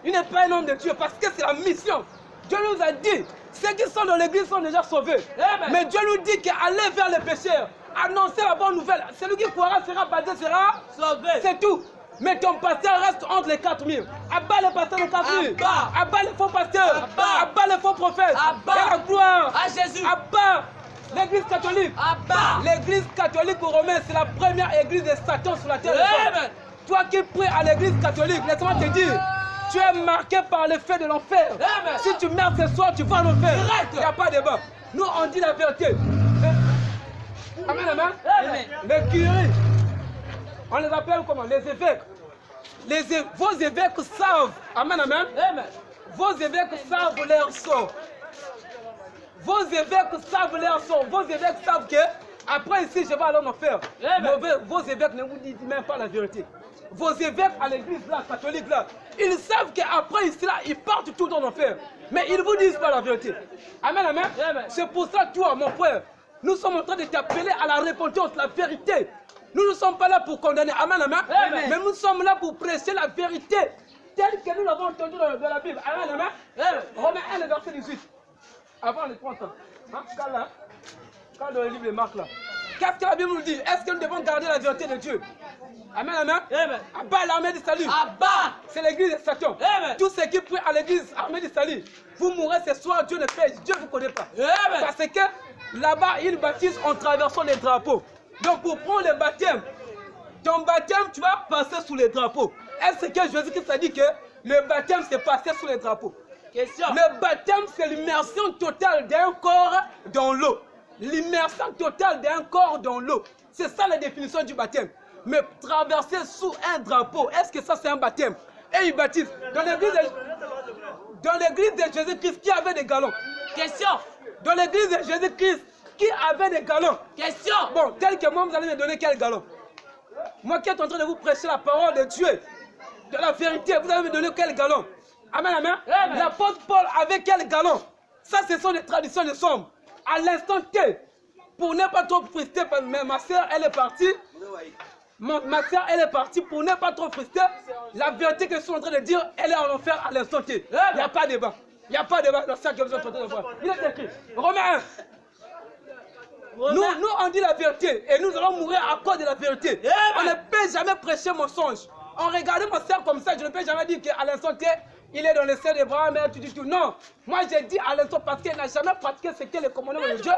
Il n'est pas un homme de Dieu parce que c'est la mission. Dieu nous a dit, ceux qui sont dans l'église sont déjà sauvés. Amen. Mais Dieu nous dit qu'aller vers les pécheurs, annoncer la bonne nouvelle, celui qui croira sera baptisé, sera Sauvé. c'est tout. Mais ton pasteur reste entre les 4000. Abat les pasteurs de 4000. Abat. Abat les faux pasteurs. Abat. Abat les faux prophètes. Abat. Et la gloire. À Jésus. Abat l'église catholique. Abat. L'église catholique aux Romains, c'est la première église de Satan sur la terre. Amen. Toi qui pries à l'église catholique, laisse-moi te dire, tu es marqué par le feu de l'enfer. Amen. Si tu meurs ce soir, tu vas en enfer. Direct. Il n'y a pas de débat. Nous, on dit la vérité. Amen, amen. Amen. Les curés, on les appelle comment? Les évêques. Vos évêques savent. Amen, amen. Amen. Vos évêques savent leur sort. Vos évêques savent leur sort. Vos évêques savent que après ici, je vais aller en enfer. Amen. Vos évêques ne vous disent même pas la vérité. Vos évêques à l'église là, catholique là, ils savent qu'après ici là, ils partent tout en enfer. Mais ils ne vous disent pas la vérité. Amen, amen. Amen. C'est pour ça, toi, mon frère, nous sommes en train de t'appeler à la repentance, la vérité. Nous ne sommes pas là pour condamner. Amen, amen. Amen. Mais nous sommes là pour prêcher la vérité telle que nous l'avons entendue dans la Bible. Amen, amen. Amen. Romains 1, le verset 18. Avant les 30 ans. Hein? Quand dans le livre de Marc là. Qu'est-ce que la Bible nous dit? Est-ce que nous devons garder la vérité de Dieu? Amen, amen. Amen. Abat l'armée du salut. Abat. C'est l'église de Satan. Amen. Tous ceux qui prient à l'église, armée du salut, vous mourrez ce soir, Dieu ne fait, Dieu ne vous connaît pas. Amen. Parce que là-bas, ils baptisent en traversant les drapeaux. Donc pour prendre le baptême, ton baptême, tu vas passer sous les drapeaux. Est-ce que Jésus-Christ a dit que le baptême, c'est passer sous les drapeaux? Question. Le baptême, c'est l'immersion totale d'un corps dans l'eau. L'immersion totale d'un corps dans l'eau. C'est ça la définition du baptême. Mais traverser sous un drapeau, est-ce que ça c'est un baptême? Et ils baptisent. Dans l'église de Jésus-Christ, qui avait des galons? Question. Dans l'église de Jésus-Christ, qui avait des galons? Question. Bon, tel que moi, vous allez me donner quel galon? Moi qui est en train de vous prêcher la parole de Dieu, de la vérité, vous allez me donner quel galon? Amen, amen. Amen. L'apôtre Paul avait quel galon? Ça, ce sont des traditions de sommes. À l'instant T, pour ne pas trop frustrer, mais ma soeur, elle est partie. Ma soeur, elle est partie pour ne pas trop frustrer. La vérité que je suis en train de dire, elle est en enfer à l'instant T. Il n'y a pas de débat. Il n'y a pas de débat dans ça que vous êtes en train de voir. Il est écrit. Romains 1. Nous, on dit la vérité et nous allons mourir à cause de la vérité. On ne peut jamais prêcher mensonge. On regarde ma soeur comme ça, je ne peux jamais dire qu'à l'instant T, il est dans le sein des bras, mais tout. Non, moi j'ai dit à l'instant parce qu'elle n'a jamais pratiqué ce qu'est le commandement de Dieu.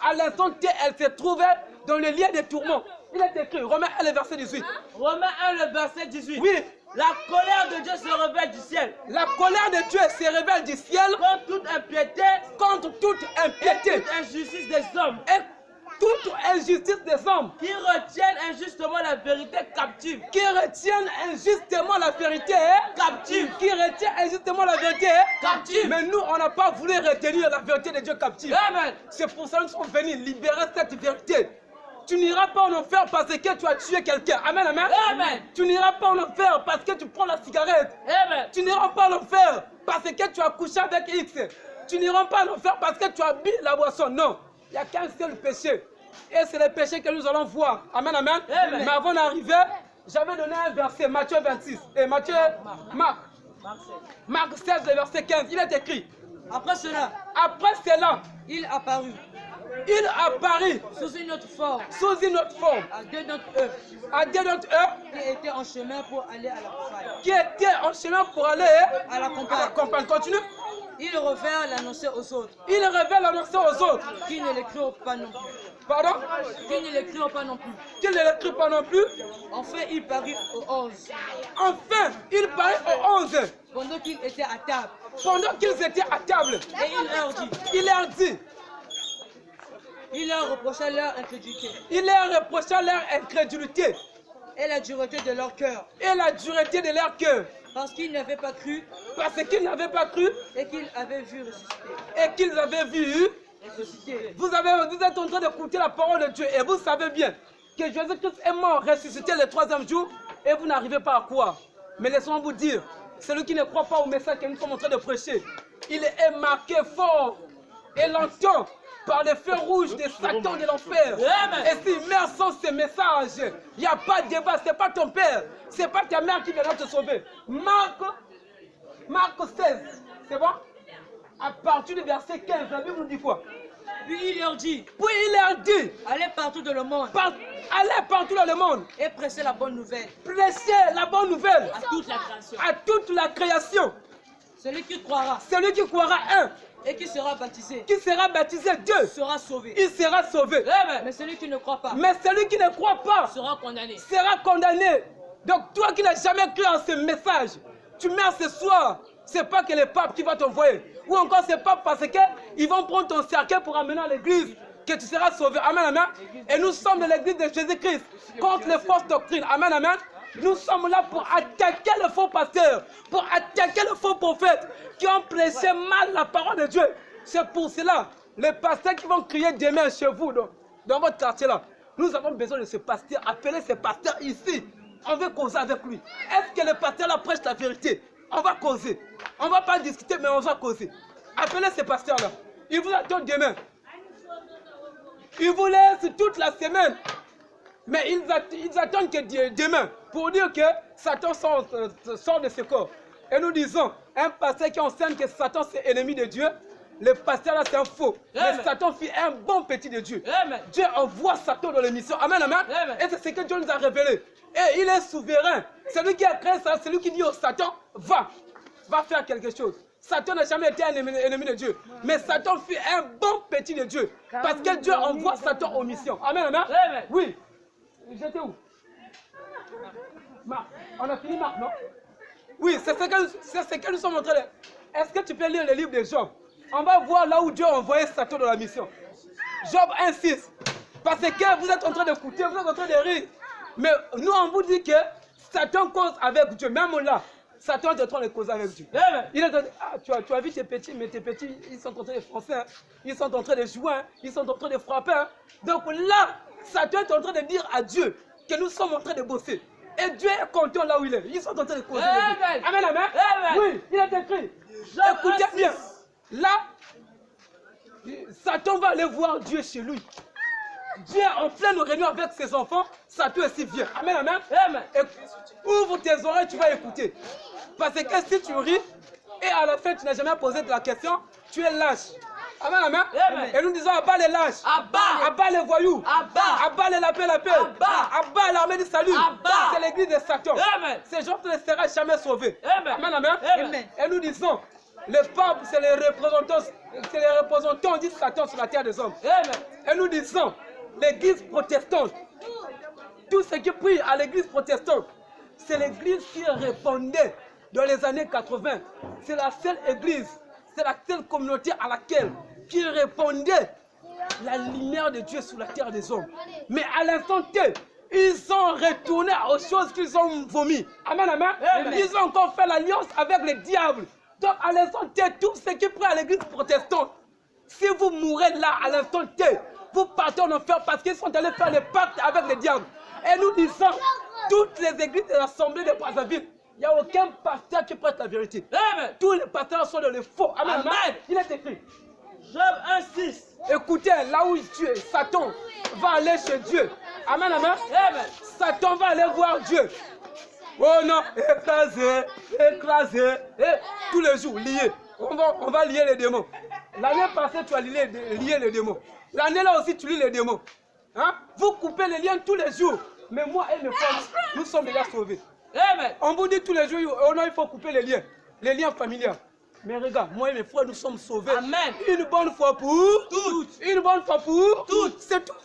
À l'instant T, elle se trouvait dans le lien des tourments. Il est écrit, Romains 1, le verset 18. Romains 1, le verset 18. Oui. La colère de Dieu se révèle du ciel. La colère de Dieu se révèle du ciel Contre toute impiété. contre toute impiété Toute injustice des hommes. et toute injustice des hommes Qui retiennent injustement la vérité captive. qui retiennent injustement la vérité Captive. qui retient injustement la vérité Captive. mais nous on n'a pas voulu retenir la vérité de Dieu captive. Amen. C'est pour ça que nous sommes venus libérer cette vérité. Tu n'iras pas en enfer parce que tu as tué quelqu'un. Amen, amen. Amen. Tu n'iras pas en enfer parce que tu prends la cigarette. Amen. Tu n'iras pas en enfer parce que tu as couché avec X. Tu n'iras pas en enfer parce que tu as bu la boisson. Non. Il n'y a qu'un seul péché. Et c'est le péché que nous allons voir. Amen, amen. Amen. Mais avant d'arriver, j'avais donné un verset, Matthieu 26. Et Marc 16, le verset 15. Il est écrit. Après cela, Après cela, il apparut il apparut sous une autre forme sous une autre forme à deux d'entre eux à deux d'entre eux qui étaient en chemin pour aller à la campagne. qui étaient en chemin pour aller À la campagne. campagne. Continue. Ils revinrent l'annoncer aux autres, Il révèle l'annoncer aux autres. qui ne l'écrirent pas non plus. Pardon? Qui ne l'écrirent pas non plus. Qu'il ne l'écrit pas non plus. Enfin, il parut aux 11, Enfin, il parut aux 11 pendant qu'ils étaient à table. pendant qu'ils étaient à table. Et Il leur dit, il leur reprocha leur incrédulité il leur reprocha leur incrédulité et la dureté de leur cœur, et la dureté de leur cœur, parce qu'ils n'avaient pas cru parce qu'ils n'avaient pas cru et qu'ils avaient vu ressusciter. et qu'ils avaient vu. Ressusciter. Vous êtes en train d'écouter la parole de Dieu et vous savez bien que Jésus-Christ est mort, ressuscité le troisième jour et vous n'arrivez pas à croire. Mais laissons-moi vous dire, celui qui ne croit pas au message que nous sommes en train de prêcher, il est marqué fort et longtemps par les feux rouges des Satan de l'enfer. Et si mère sans ces messages, il n'y a pas de débat, ce n'est pas ton père, ce n'est pas ta mère qui viendra te sauver. Marc 16, c'est bon? À partir du verset 15, la Bible nous dit quoi? Puis il leur dit, allez partout dans le monde allez partout dans le monde et prêchez la bonne nouvelle prêchez la bonne nouvelle à toute la création. à toute la création. Celui qui croira un, et qui sera baptisé, deux, sera sauvé. il sera sauvé. Mais celui qui ne croit pas Mais celui qui ne croit pas sera condamné. sera condamné. Donc toi qui n'as jamais cru en ce message, tu meurs ce soir, c'est pas que le pape qui va t'envoyer. Ou encore c'est pas parce qu'ils vont prendre ton cercueil pour amener à l'église que tu seras sauvé. Amen, amen. Et nous sommes de l'église de Jésus-Christ contre les fausses doctrines. Amen, amen. Nous sommes là pour attaquer le faux pasteur, pour attaquer le faux prophète qui ont prêché mal la parole de Dieu. C'est pour cela, les pasteurs qui vont crier demain chez vous, dans votre quartier là, nous avons besoin de ce pasteur. Appelez ce pasteur ici. On veut causer avec lui. Est-ce que le pasteur là prêche la vérité? On va causer. On ne va pas discuter, mais on va causer. Appelez ce pasteur là. Il vous attend demain. Il vous laisse toute la semaine. Mais ils attendent que demain pour dire que Satan sort de ce corps. Et nous disons, un pasteur qui enseigne que Satan c'est ennemi de Dieu, le pasteur là c'est un faux. Mais Satan fit un bon petit de Dieu. Dieu envoie Satan dans l'émission. Amen, amen. Et c'est ce que Dieu nous a révélé. Et il est souverain. C'est lui qui a créé ça, c'est lui qui dit au Satan, va faire quelque chose. Satan n'a jamais été un ennemi de Dieu. Mais Satan fit un bon petit de Dieu. Parce que Dieu envoie Satan aux missions. Amen, amen. Oui. J'étais où? Marc. On a fini Marc, non? Oui, c'est ce que nous sommes en train de... Est-ce que tu peux lire le livre de Job? On va voir là où Dieu a envoyé Satan dans la mission. Job 1:6. Parce que vous êtes en train d'écouter, vous êtes en train de rire. Mais nous, on vous dit que Satan cause avec Dieu. Même là, Satan est en train de causer avec Dieu. Il est en train de... Ah, tu as vu tes petits, mais tes petits, ils sont en train de foncer. Hein. Ils sont en train de jouer. Hein. Ils sont en train de frapper. Hein. Donc là, Satan est en train de dire à Dieu que nous sommes en train de bosser. Et Dieu est content là où il est. Ils sont en train de causer. Amen, amen. Oui, il est écrit. Écoutez bien. Là, Satan va aller voir Dieu chez lui. Dieu en pleine réunion avec ses enfants, Satan aussi vient. Amen, amen. Et ouvre tes oreilles, tu vas écouter. Parce que si tu ris, et à la fin tu n'as jamais posé de la question, tu es lâche. Amen, amen. Et nous disons abat les lâches, abat les voyous, abat les lapins, abat l'armée du salut. C'est l'église de Satan. Ces gens ne seront jamais sauvés. Amen, amen. Et nous disons, le pape, c'est les représentants du Satan sur la terre des hommes. Et nous disons, l'église protestante, tout ce qui prie à l'église protestante, c'est l'église qui répondait dans les années 80. C'est la seule église, c'est la seule communauté à laquelle qui répondait la lumière de Dieu sur la terre des hommes. Mais à l'instant T, ils sont retournés aux choses qu'ils ont vomi. Amen, amen. Ils ont encore fait l'alliance avec le diable. Donc à l'instant T, tout ce qui prie à l'église protestante, si vous mourrez là à l'instant T, vous partez en enfer parce qu'ils sont allés faire le pacte avec le diable. Et nous disons, toutes les églises de l'Assemblée de Brazzaville, il n'y a aucun pasteur qui prête la vérité. Tous les pasteurs sont dans le faux. Amen. Amen. Il est écrit. Job 1:6. Écoutez, là où Dieu, Satan va aller chez Dieu. Amen, amen. Satan va aller voir Dieu. Oh non, écrasé. Et tous les jours, lié. On va lier les démons. L'année passée, tu as lié les démons. L'année là aussi, tu lis les démons. Hein? Vous coupez les liens tous les jours. Mais moi et mes femmes, nous sommes déjà sauvés. On vous dit tous les jours, oh non, il faut couper les liens familiaux. Mais regarde, moi et mes frères, nous sommes sauvés. Amen. Une bonne fois pour toutes. Une bonne fois pour toutes. C'est tout.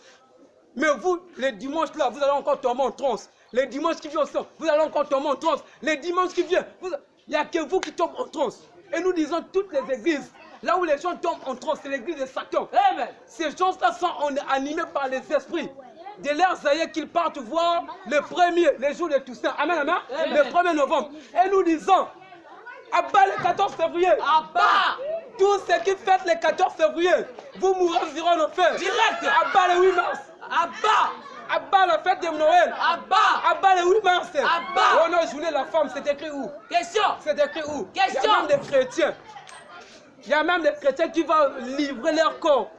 Mais vous, les dimanches là, vous allez encore tomber en transe. Les dimanches qui viennent, vous allez encore tomber en transe. Les dimanches qui viennent, il n'y a que vous qui tombez en transe. Et nous disons toutes les églises, là où les gens tombent en transe, c'est l'église de Satan. Ces gens-là sont animés par les esprits. De leurs aïeux qu'ils partent voir les jours de Toussaint. Amen, amen. Le 1er novembre. Et nous disons, abat le 14 février. Abat. Tous ceux qui fêtent le 14 février, vous mourrez en enfer. Direct. Abat le 8 mars. Abat. Abat la fête de Noël. Abat le 8 mars. Oh non, journée de la femme, c'est écrit où? Question. C'est écrit où? Question. Il y a même des chrétiens. Il y a même des chrétiens qui vont livrer leur corps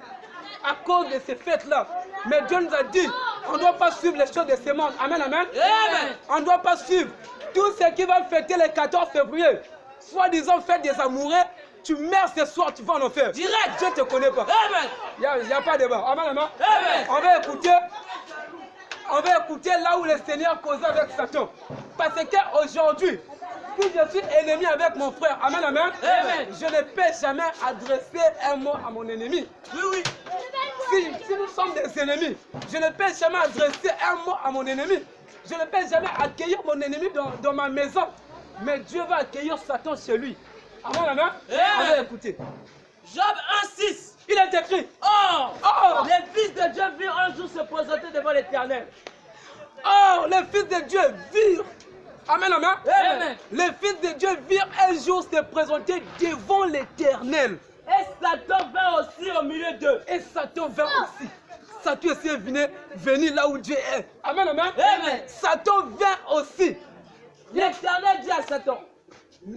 à cause de ces fêtes-là. Mais Dieu nous a dit, on ne doit pas suivre les choses de ce monde. Amen, amen. Amen. On ne doit pas suivre tout ce qui va fêter le 14 février. Soi-disant fête des amoureux, tu meurs ce soir, tu vas en enfer. Direct. Dieu ne te connaît pas. Amen. Il n'y a pas de débat. Amen, amen. Amen. On va écouter là où le Seigneur cause avec Satan. Parce qu'aujourd'hui, si je suis ennemi avec mon frère, amen, amen, Amen. je ne peux jamais adresser un mot à mon ennemi. Oui, oui. Si nous sommes des ennemis, je ne peux jamais adresser un mot à mon ennemi. Je ne peux jamais accueillir mon ennemi dans ma maison. Mais Dieu va accueillir Satan chez lui. Amen, amen. On va écouter. Job 1,6. Il est écrit. Or, les fils de Dieu virent un jour se présenter devant l'Éternel. Or, les fils de Dieu virent. Amen, amen. Amen. Les fils de Dieu virent un jour se présenter devant l'Éternel. Et Satan vint aussi au milieu d'eux. Et Satan vint aussi. Satan aussi est venu là où Dieu est. Amen, amen. Amen. Satan vint aussi. L'Éternel dit à Satan.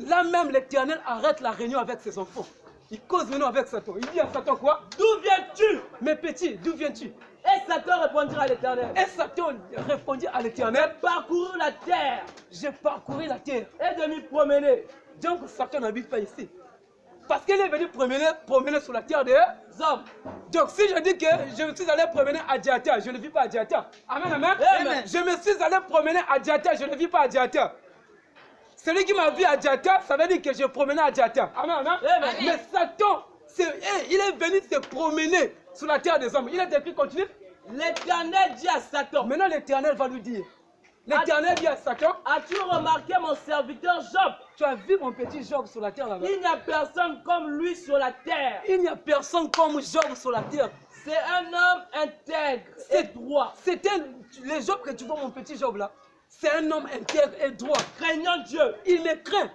Là même, l'Éternel arrête la réunion avec ses enfants. Il cause maintenant avec Satan. Il dit à Satan quoi? D'où viens-tu? Mes petits, d'où viens-tu? Et Satan répondit à l'Éternel. Et Satan répondit à l'Éternel. Parcouru la terre J'ai parcouru la terre. et de m'y promener. Donc Satan n'habite pas ici. Parce qu'il est venu promener sur la terre des hommes. Donc si je dis que je me suis allé promener à Diata, je ne vis pas à Diata. Amen, amen. Amen. Je me suis allé promener à Diata, je ne vis pas à Diata. Celui qui m'a vu à Diata, ça veut dire que je promenais à Diata. Amen, amen. Amen. Mais Satan, il est venu se promener sur la terre des hommes. Il est écrit, continue. L'Éternel dit à Satan. Maintenant l'Éternel va lui dire. L'Éternel dit à Satan. As-tu remarqué mon serviteur Job? Tu as vu mon petit Job sur la terre là-bas? Il n'y a personne comme lui sur la terre. Il n'y a personne comme Job sur la terre. C'est un homme intègre et droit, Les Job que tu vois, mon petit Job là, c'est un homme intègre et droit. craignant Dieu Il me craint.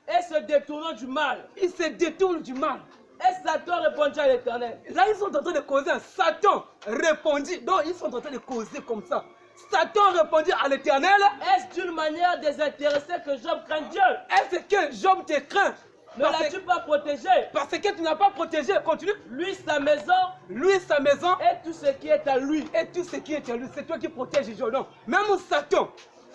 et se détournant du mal. Il se détourne du mal. Et Satan répondit à l'Éternel. Là, ils sont en train de causer. Satan répondit. Donc, ils sont en train de causer comme ça. Satan répondit à l'Éternel. Est-ce d'une manière désintéressée que Job craint Dieu? Est-ce que Job te craint? Ne l'as-tu pas protégé? Parce que tu n'as pas protégé. Continue. Lui, sa maison Lui, sa maison. et tout ce qui est à lui. Et tout ce qui est à lui. C'est toi qui protèges Job. Non. Même Satan,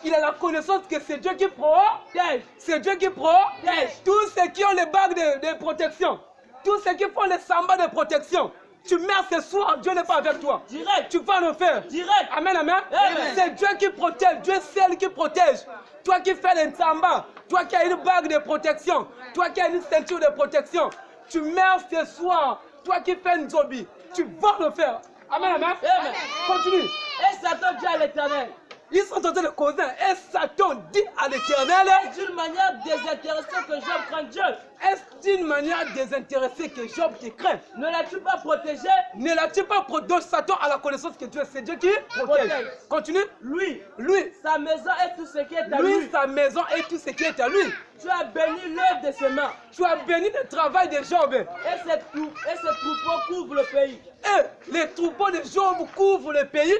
il a la connaissance que c'est Dieu qui protège. C'est Dieu qui protège. Tous ceux qui ont les bagues de protection. Tous ceux qui font les sambas de protection. Tu meurs ce soir, Dieu n'est pas avec toi. Direct. Tu vas en enfer. Direct. Amen, amen. Amen. C'est Dieu qui protège. Dieu seul qui protège. Toi qui fais les sambas. Toi qui as une bague de protection. Toi qui as une ceinture de protection. Tu meurs ce soir. Toi qui fais une zombie. Tu vas en enfer. Amen, amen. Amen. Continue. Et Satan dit à l'Éternel. Ils sont en train de causer. Et Satan dit à l'Éternel. Est-ce d'une manière désintéressée que Job craint Dieu? Est-ce d'une manière désintéressée que Job te craint? Ne l'as-tu pas protégé? Ne l'as-tu pas protégé? Satan a la connaissance que Dieu est. C'est Dieu qui protège. Continue. Lui, Lui, sa maison et tout ce qui est à lui. sa maison et tout ce qui est à lui. Tu as béni l'œuvre de ses mains. Tu as béni le travail de Job. Et ce troupeau couvre le pays. Et les troupeaux de Job couvrent le pays.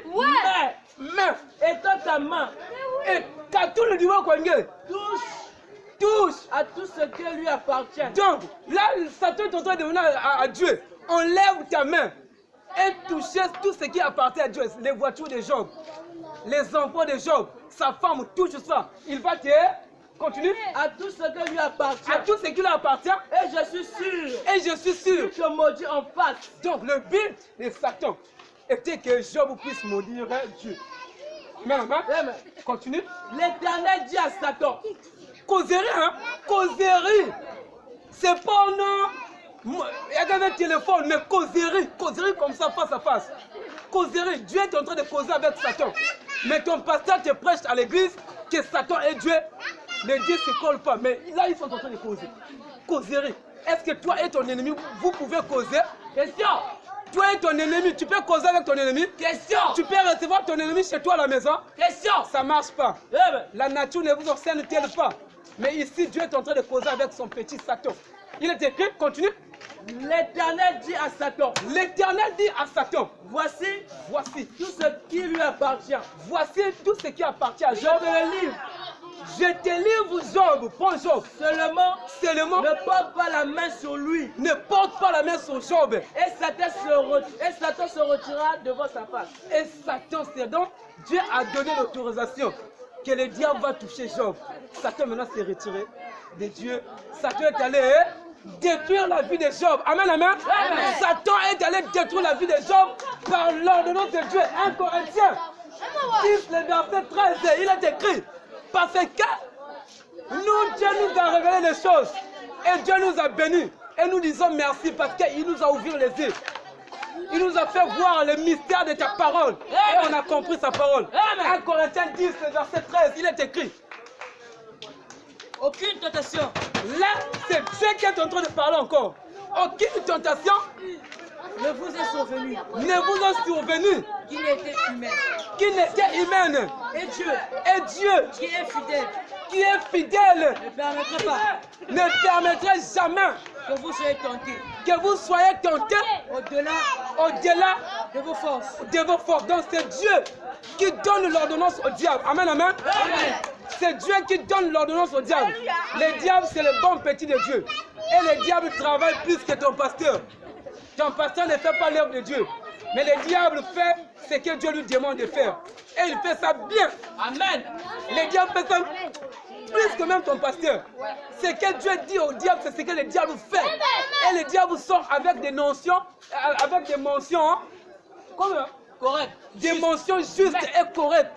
Mais, Étends ta main. et t'as tout le niveau qu'on gagne. Touche. À tout ce qui lui appartient. Donc, là, Satan est en train de demander à Dieu. Enlève ta main et touche tout ce qui appartient à Dieu. Les voitures de Job, les enfants de Job, sa femme, touche ça. Il va te continuer À tout ce qui lui appartient. à tout ce qui lui appartient. Et je suis sûr. Et je suis sûr. Tu te maudis en face. Donc, le but de Satan était que Job puisse maudire Dieu. Amen. Amen. Continue. L'Éternel dit à Satan. Causerie, hein? Causerie. C'est pas non. Il y a un téléphone, mais causerie. Causerie comme ça, face à face. Causerie. Dieu est en train de causer avec Satan. Mais ton pasteur te prêche à l'église que Satan est Dieu. Les dieux ne se collent pas. Mais là, ils sont en train de causer. Causerie. Est-ce que toi et ton ennemi, vous pouvez causer? Question. Toi et ton ennemi, tu peux causer avec ton ennemi? Question. Tu peux recevoir ton ennemi chez toi à la maison? Question. Ça ne marche pas. Amen. La nature ne vous enseigne-t-elle pas? Mais ici, Dieu est en train de causer avec son petit Satan. Il est écrit, continue. L'Éternel dit à Satan. L'Éternel dit à Satan, Voici voici tout ce qui lui appartient. tout ce qui appartient à Je Job. te le livre. Je te livre Job. Prends Job. Seulement, Seulement, ne porte pas la main sur lui. ne porte pas la main sur Job. Et Satan se retirera devant sa face. Et Satan, c'est donc, Dieu a donné l'autorisation que le diable va toucher Job. Satan maintenant s'est retiré de Dieu. Satan est allé détruire la vie de Job. Amen, amen. Amen. Satan est allé détruire la vie de Job par l'ordonnance de Dieu. 1 Corinthiens 10, le verset 13, il est écrit. Parce que nous, Dieu nous a révélé les choses. Et Dieu nous a bénis. Et nous disons merci parce qu'il nous a ouvert les yeux. Il nous a fait voir le mystère de ta parole. Et on a compris sa parole. 1 Corinthiens 10, le verset 13, il est écrit. Aucune tentation Là, c'est Dieu qui est en train de parler encore. Aucune tentation ne vous est survenue ne vous a survenu qui n'était humaine. qui n'était humaine. Et Dieu, Et Dieu, qui est fidèle, qui est fidèle, ne permettra pas ne permettrait jamais que vous soyez tentés que vous soyez tentés au-delà au-delà de vos forces. de vos forces. Donc c'est Dieu qui donne l'ordonnance au diable. Amen, amen. Amen. C'est Dieu qui donne l'ordonnance au diable. Le diable, c'est le bon petit de Dieu. Et le diable travaille plus que ton pasteur. Ton pasteur ne fait pas l'œuvre de Dieu. Mais le diable fait ce que Dieu lui demande de faire. Et il fait ça bien. Amen. Le diable fait ça plus que même ton pasteur. Ce que Dieu dit au diable, c'est ce que le diable fait. Et le diable sort avec des notions, avec des mentions, hein, comme Correct. des mentions justes et correctes.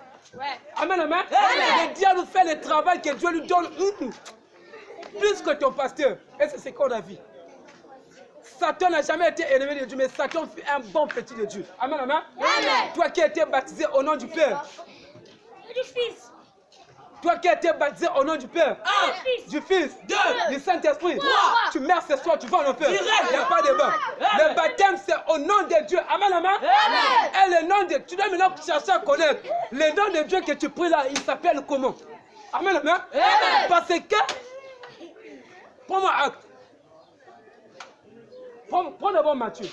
Amen, amen. Le diable fait le travail que Dieu lui donne plus que ton pasteur. Et c'est ce qu'on a vu. Satan n'a jamais été ennemi de Dieu, mais Satan fut un bon petit de Dieu. Amen, amen. Toi qui as été baptisé au nom du Père. Du Fils. Toi qui as été baptisé au nom du Père. Du Fils. Du Saint-Esprit. Tu meurs ce soir, tu vas en enfer. Il n'y a pas de débat. Le baptême, c'est au nom de Dieu. Amen, amen. Et le nom de Dieu, tu dois maintenant chercher à connaître. Le nom de Dieu que tu pries là, il s'appelle comment? Amen, amen. Parce que, prends-moi acte. Prends d'abord Matthieu.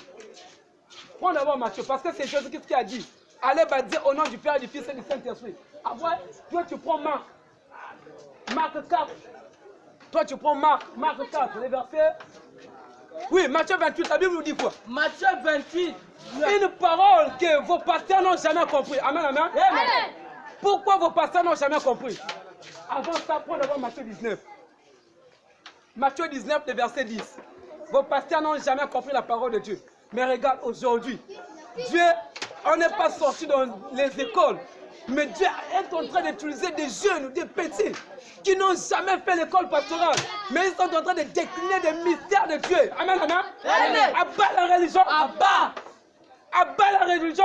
Prends d'abord Matthieu, parce que c'est Jésus-Christ qui a dit. Allez baptiser au nom du Père, du Fils et du Saint-Esprit. Après, toi tu prends Marc. Marc 4. Toi tu prends Marc 4, les versets. Oui, Matthieu 28, la Bible nous dit quoi? Matthieu 28. Une parole que vos pasteurs n'ont jamais compris. Amen, amen. Pourquoi vos pasteurs n'ont jamais compris? Avant ça, prends d'abord Matthieu 19. Matthieu 19, le verset 10. Vos pasteurs n'ont jamais compris la parole de Dieu. Mais regarde aujourd'hui, Dieu, on n'est pas sorti dans les écoles, mais Dieu est en train d'utiliser des jeunes, des petits, qui n'ont jamais fait l'école pastorale, mais ils sont en train de décliner des mystères de Dieu. Amen, amen. Abat la religion. Abat la religion.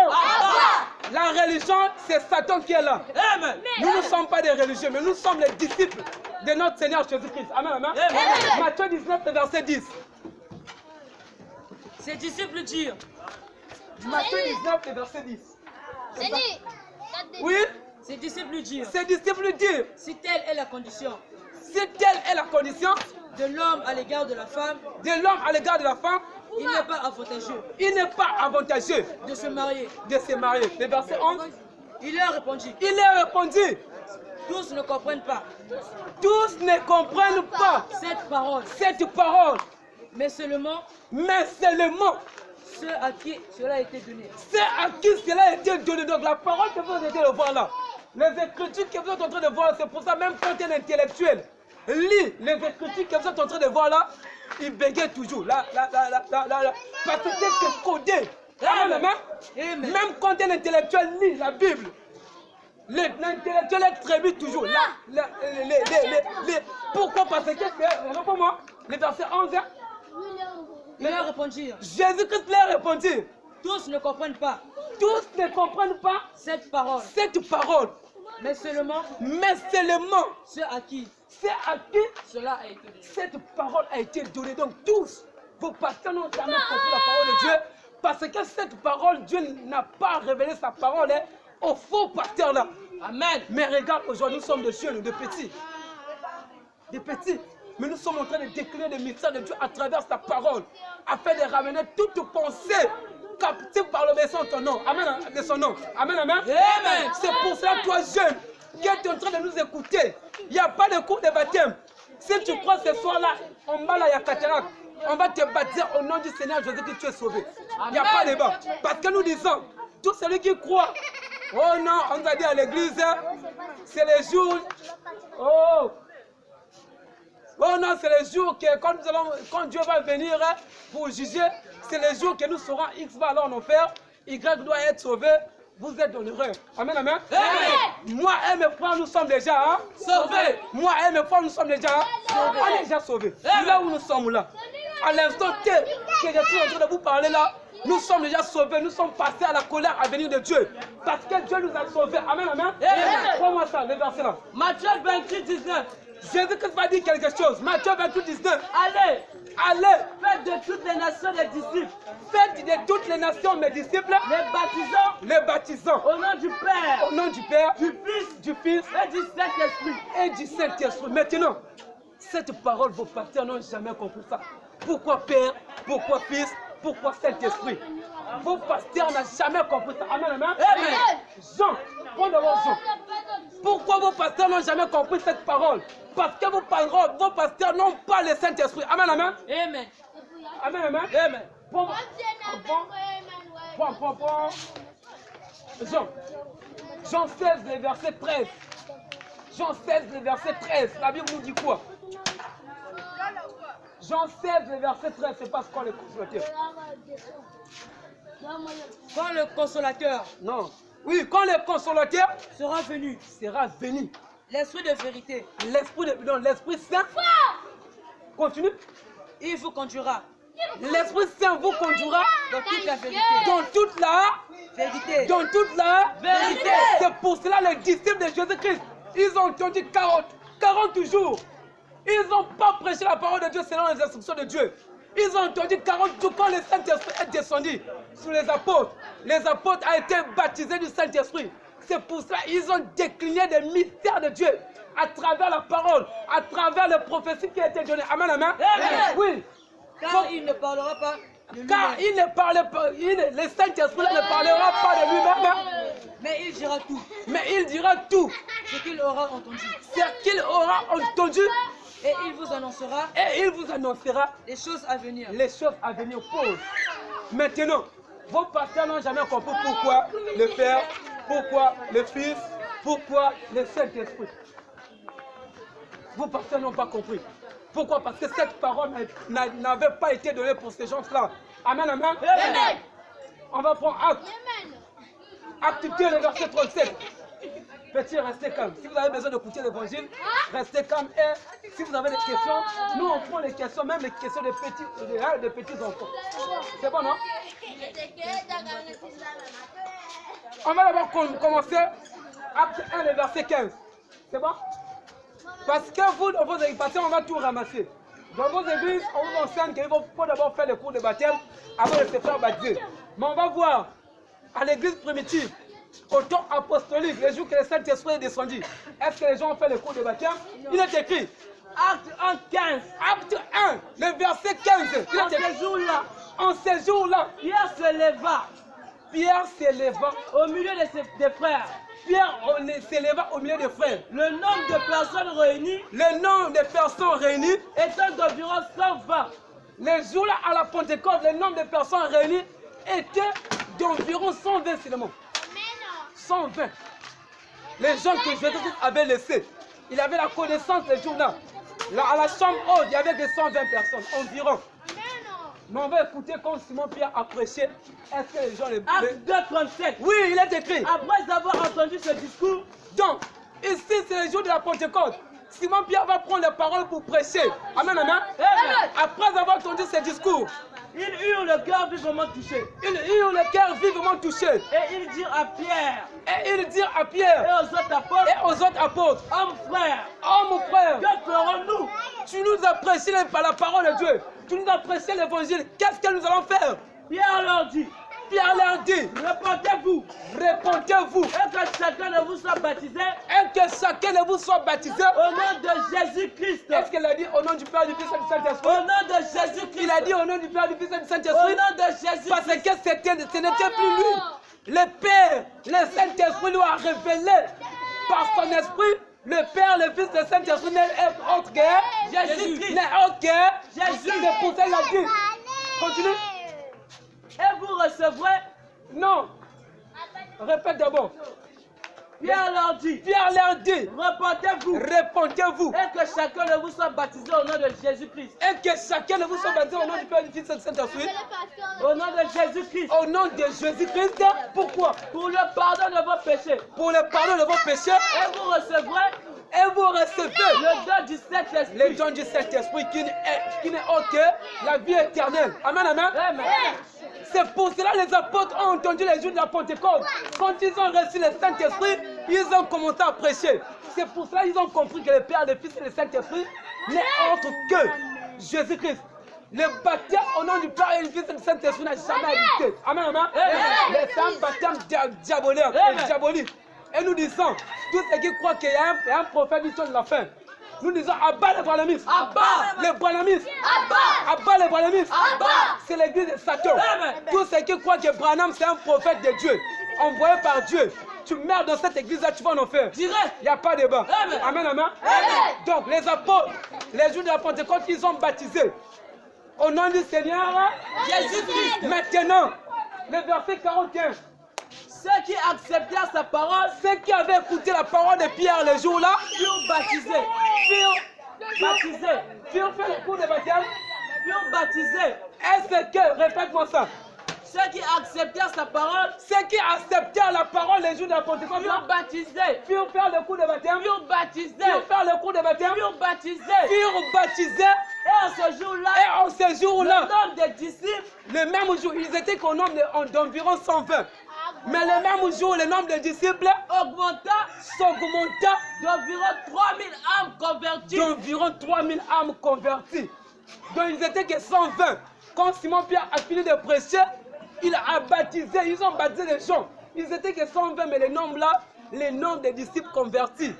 La religion, c'est Satan qui est là. Nous ne sommes pas des religieux, mais nous sommes les disciples de notre Seigneur Jésus-Christ. Amen, amen. Matthieu 19, verset 10. Ses disciples dirent. Matthieu 19, verset 10. Seigneur. Oui, Ses disciples dirent. ses disciples disent, Si telle est la condition si telle est la condition de l'homme à l'égard de la femme, de l'homme à l'égard de la femme, il n'est pas avantageux il n'est pas avantageux de se marier. de se marier. Le verset 11, Il leur répondit. il leur répondit, Tous ne comprennent pas tous ne comprennent pas cette parole, cette parole, mais seulement mais seulement ceux à qui cela a été donné. c'est à qui cela a été donné. Donc la parole que vous êtes en train de voir là, les écritures que vous êtes en train de voir, c'est pour ça même quand tu es intellectuel, lis les écritures que vous êtes en train de voir là, il bégaye toujours. Là, parce que c'est codé. Amen. Même quand tu es intellectuel, lis la Bible. L'intellectuel est très vite toujours. Pourquoi? Parce que c'est, réponds-moi, le verset 11. Ils leur répondirent. Jésus-Christ leur répondit. Tous ne comprennent pas Tous ne comprennent pas cette parole, cette parole, mais seulement mais seulement ceux à qui c'est à qui cela a été donné. cette parole a été donnée. Donc tous, vos pasteurs n'ont jamais compris la parole de Dieu, parce que cette parole, Dieu n'a pas révélé sa parole aux faux pasteurs là. Amen. Mais regarde, aujourd'hui nous sommes des jeunes, des petits. Des petits. Mais nous sommes en train de décliner les mystères de Dieu à travers sa parole, afin de ramener toute pensée captive par l'obéissance de ton nom. Amen, de son nom. Amen, amen. Amen. C'est pour cela, toi jeune, qui es en train de nous écouter, il y le cours de baptême. Si tu crois ce soir-là, en bas là, il y a cataracte. On va te baptiser au nom du Seigneur Jésus-Christ, tu es sauvé. Il n'y a pas de débat. Parce que nous disons, tout celui qui croit, oh non, on nous a dit à l'église, c'est les jours, oh non, c'est les jours que quand Dieu va venir pour juger, c'est les jours que nous saurons X va aller en enfer, Y doit être sauvé. Vous êtes dans l'erreur. Amen, amen. Amen. Moi et mes frères, nous sommes déjà sauvés. Moi et mes frères, nous sommes déjà sauvés. On est déjà sauvés. Là où nous sommes là. À l'instant que je suis en train de vous parler là, nous sommes déjà sauvés. Nous sommes passés à la colère à venir de Dieu. Parce que Dieu nous a sauvés. Amen, amen. Prends-moi ça, le verset là. Matthieu 28, 19. Jésus-Christ va dire quelque chose. Matthieu 28, 19. Allez, allez, faites de toutes les nations des disciples. Faites de toutes les nations mes disciples. Les baptisants. Au nom du Père. Au nom du Père. Du Fils. Et du Saint-Esprit. Et du Saint-Esprit. Maintenant, cette parole, vos pasteurs n'ont jamais compris ça. Pourquoi Père? Pourquoi Fils? Pourquoi Saint-Esprit? Vos pasteurs n'ont jamais compris ça. Amen, amen. Amen. Jean, prends d'abord Jean. Pourquoi vos pasteurs n'ont jamais compris cette parole? Parce que vos pasteurs n'ont pas le Saint-Esprit. Amen, amen. Amen. Amen, amen. Amen. Prends. Jean 16, le verset 13. Jean 16, le verset 13. La Bible nous dit quoi? Jean 16, le verset 13, c'est pas ce qu'on le consolateur. Quand le consolateur Non. Oui, quand le consolateur sera venu, l'esprit de vérité, l'Esprit Saint continue. il vous conduira L'Esprit Saint vous conduira dans toute la vérité. dans toute la Vérité. Dans toute la vérité. C'est pour cela les disciples de Jésus-Christ, ils ont entendu 40 jours. Ils n'ont pas prêché la parole de Dieu selon les instructions de Dieu. Ils ont entendu 40 jours quand le Saint-Esprit est descendu sur les apôtres. Les apôtres ont été baptisés du Saint-Esprit. C'est pour cela qu'ils ont décliné des mystères de Dieu à travers la parole, à travers les prophéties qui ont été données. Amen, amen. Amen. Oui. Car il ne parlera pas de lui-même. Car il ne parlait pas, le Saint-Esprit ne parlera pas de lui-même. Mais il dira tout. Mais il dira tout Ce qu'il aura entendu. ce qu'il aura entendu. Et il vous annoncera Et il vous annoncera les choses à venir. les choses à venir. Pause. Maintenant, vos pasteurs n'ont jamais compris pourquoi le Père, pourquoi le Fils, pourquoi le Saint-Esprit. Vos pasteurs n'ont pas compris. Pourquoi? Parce que cette parole n'avait pas été donnée pour ces gens-là. Amen, amen. Amen. On va prendre Acte. Acte 2, le verset 37. Petit, restez calme. Si vous avez besoin d'écouter l'évangile, restez calme. Et si vous avez des questions, nous on prend les questions, même les questions des petits enfants. C'est bon, non? On va d'abord commencer. Acte 1, le verset 15. C'est bon? Parce que vous, dans vos églises, on va tout ramasser. Dans vos églises, on vous enseigne qu'il faut d'abord faire le cours de baptême avant de se faire baptiser. Mais on va voir, à l'église primitive, au temps apostolique, les jours que le Saint-Esprit est descendu, est-ce que les gens ont fait le cours de baptême? Il est écrit, Acte 1, 15. Acte 1, le verset 15. Il En est écrit, ce jour-là, en ces jours-là, Pierre se leva Pierre s'éleva. au milieu des frères. Pierre s'éleva au milieu des frères. Le nombre de personnes réunies Le nombre de personnes réunies, était d'environ 120. les jours-là à la Pentecôte, le nombre de personnes réunies était d'environ 120 seulement. 120. Les gens que Jésus avait laissés. Il avait la connaissance les jours-là. Là, à la chambre haute, il y avait que 120 personnes environ. Mais on va écouter quand Simon-Pierre a prêché. Est-ce que les gens... Acte 2, 37. Oui, il est écrit. Après avoir entendu ce discours, Donc, ici, c'est le jour de la Pentecôte. Simon-Pierre va prendre les paroles pour prêcher. Amen, amen. Amen. Après avoir entendu ce discours, ils eurent le cœur vivement touché. ils eurent le cœur vivement touché. Et ils dirent à Pierre Et ils dirent à et Pierre aux autres apôtres, et aux autres apôtres, hommes frères, oh mon frère, que ferons-nous? tu nous as prêché par la parole de Dieu. Tu nous as prêché l'évangile. Qu'est-ce que nous allons faire? Pierre leur dit, Pierre leur dit, répondez-vous répondez-vous et que chacun de vous soit baptisé et que chacun de vous soit baptisé. au nom de Jésus-Christ. Est-ce qu'il a dit au nom du Père, du Fils et du Au Saint-Esprit? nom de Jésus-Christ. Il a dit au nom du Père, du Fils et du Au Saint-Esprit. nom de Jésus-Christ. Parce que ce n'était plus lui. Le Père, le Saint-Esprit lui a révélé par son esprit Le Père, le Fils, le Saint-Esprit n'est autre que Jésus-Christ. N'est autre que Jésus. C'est pour ça qu'il a dit. Continue. Et vous recevrez. Non. Répète d'abord. Pierre leur dit. Pierre leur dit. Repentez-vous. Répondez-vous. Et que chacun de vous soit baptisé au nom de Jésus-Christ. Et que chacun de vous soit baptisé au nom du Père, du Fils et du Saint-Esprit. Au nom de Jésus-Christ. Au nom de Jésus-Christ. Pourquoi? Pour le pardon de vos péchés. Pour le pardon de vos péchés. Et vous recevrez. Et vous recevez le don du Saint-Esprit. Le don du Saint-Esprit qui n'est autre que la vie éternelle. Amen, amen. Amen. C'est pour cela que les apôtres ont entendu les jours de la Pentecôte. Quand ils ont reçu le Saint-Esprit, ils ont commencé à prêcher. C'est pour cela qu'ils ont compris que le Père, le Fils et le Saint-Esprit n'est autre que Jésus-Christ. Le baptême au nom du Père et du Fils et du Saint-Esprit n'a jamais existé. Amen, amen. C'est un baptême diabolique. Et nous disons, tous ceux qui croient qu'il y a un prophète du temps de la fin, nous disons abat les branamistes. Abat les branamistes. Abat les branamistes. C'est l'église de Satan. Tous ceux qui croient que Branham c'est un prophète de Dieu, envoyé par Dieu. Tu meurs dans cette église-là, tu vas en enfer. Direct. Il n'y a pas de débat. Amen, amen. Donc les apôtres, les jours de la Pentecôte, ils ont baptisé. Au nom du Seigneur Jésus-Christ. Maintenant, le verset 41. Ceux qui acceptèrent sa parole, ceux qui avaient écouté la parole de Pierre le jour-là, furent baptisés. Furent fait le cours de baptême. Furent baptisés. Est-ce que, répète-moi ça. Ceux qui acceptèrent sa parole, ceux qui acceptèrent la parole les jours de la Pentecôte, furent baptisés. Furent faire le cours de baptême. Furent baptisés. Furent faire le cours de baptême. Furent baptisés. Furent baptisés. Et en ce jour-là, le nombre des disciples, le même jour, ils étaient qu'au nombre d'environ 120. Mais le même jour, le nombre de disciples s'augmenta d'environ 3000 âmes converties. D'environ 3000 âmes converties. Donc ils étaient que 120. Quand Simon-Pierre a fini de prêcher, il a baptisé, ils ont baptisé les gens. Ils étaient que 120, mais le nombre là, le nombre des disciples convertis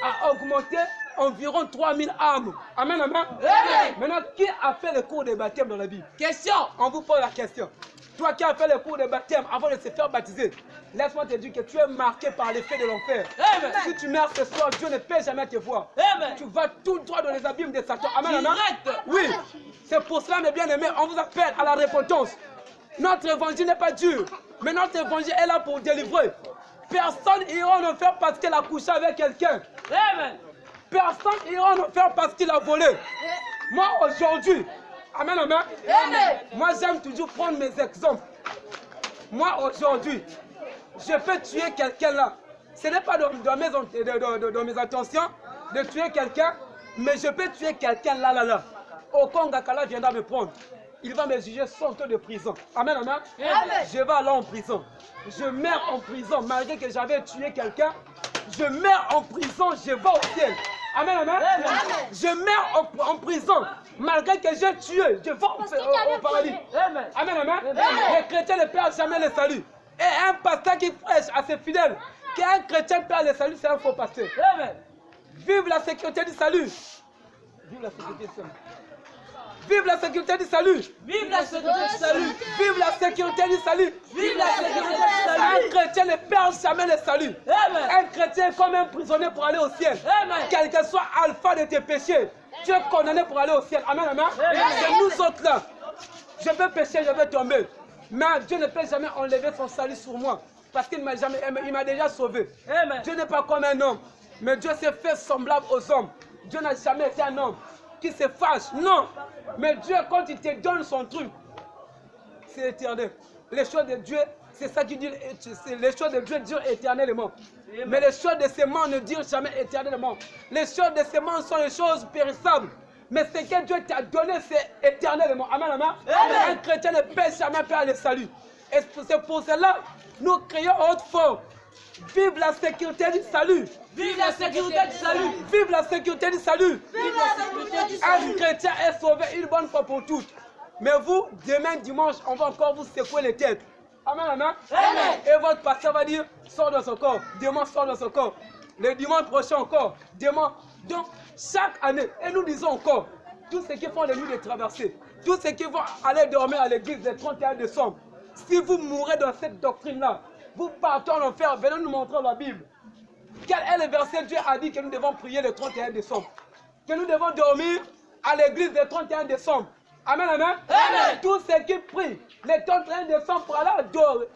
a augmenté environ 3000 âmes. Amen, amen. Amen. Maintenant, qui a fait le cours de baptême dans la Bible? Question. On vous pose la question. Toi qui as fait le cours de baptême avant de se faire baptiser, laisse-moi te dire que tu es marqué par l'effet de l'enfer. Si tu meurs ce soir, Dieu ne peut jamais te voir. Amen. Tu vas tout droit dans les abîmes de Satan. Amen, amen. Oui. C'est pour cela, mes bien-aimés, on vous appelle à la repentance. Notre évangile n'est pas dur, mais notre évangile est là pour délivrer. Personne ira en enfer parce qu'elle a couché avec quelqu'un. Amen. Personne ira en enfer parce qu'il a volé. Moi, aujourd'hui, amen, amen. Moi, j'aime toujours prendre mes exemples. Moi, aujourd'hui, je peux tuer quelqu'un là. Ce n'est pas dans mes intentions de tuer quelqu'un, mais je peux tuer quelqu'un là. Au Kongakala viendra me prendre. Il va me juger 100 ans de prison. Amen, amen. Je vais aller en prison. Je meurs en prison. Malgré que j'avais tué quelqu'un, je meurs en prison, je vais au ciel. Amen, amen. Je meurs en prison. Malgré que j'ai tué, je vais au paradis. Amen, amen. Les chrétiens ne perdent jamais le salut. Et un pasteur qui prêche à ses fidèles qu'un chrétien perd le salut, c'est un faux pasteur. Amen. Vive la sécurité du salut. Vive la sécurité du salut. Vive la sécurité du salut. Vive la sécurité du salut. Vive la sécurité du salut. Vive la sécurité du salut. Un chrétien ne perd jamais le salut. Amen. Un chrétien est comme un prisonnier pour aller au ciel. Amen. Quel que soit alpha de tes péchés, tu es condamné pour aller au ciel. Amen, amen. C'est nous autres là. Je vais pécher, je vais tomber. Mais Dieu ne peut jamais enlever son salut sur moi. Parce qu'il m'a déjà sauvé. Amen. Dieu n'est pas comme un homme. Mais Dieu s'est fait semblable aux hommes. Dieu n'a jamais été un homme qui se fâche. Non. Mais Dieu, quand il te donne son truc, c'est éternel. Les choses de Dieu, c'est ça qui dit, les choses de Dieu durent éternellement. Mais les choses de ces mondes ne durent jamais éternellement. Les choses de ces mondes sont les choses périssables. Mais ce que Dieu t'a donné, c'est éternellement. Amen, amen. Un chrétien ne peut jamais perdre le salut. Et c'est pour cela nous crions haute fort. Vive la sécurité du salut. Vive la sécurité du salut. Vive la sécurité du salut. Vive la sécurité du salut. Un chrétien est sauvé une bonne fois pour toutes. Mais vous, demain dimanche, on va encore vous secouer les têtes. Amen, amen. Amen. Et votre pasteur va dire, sors dans son corps. Demain, sors dans son corps. Le dimanche prochain encore. Demain. Donc, chaque année, et nous disons encore, tous ceux qui font les nuits de traversée, tous ceux qui vont aller dormir à l'église le 31 décembre, si vous mourrez dans cette doctrine-là, vous partez en enfer, venez nous montrer la Bible. Quel est le verset? Dieu a dit que nous devons prier le 31 décembre. Que nous devons dormir à l'église le 31 décembre. Amen, amen. Amen. Tous ceux qui prient le 31 décembre pour aller,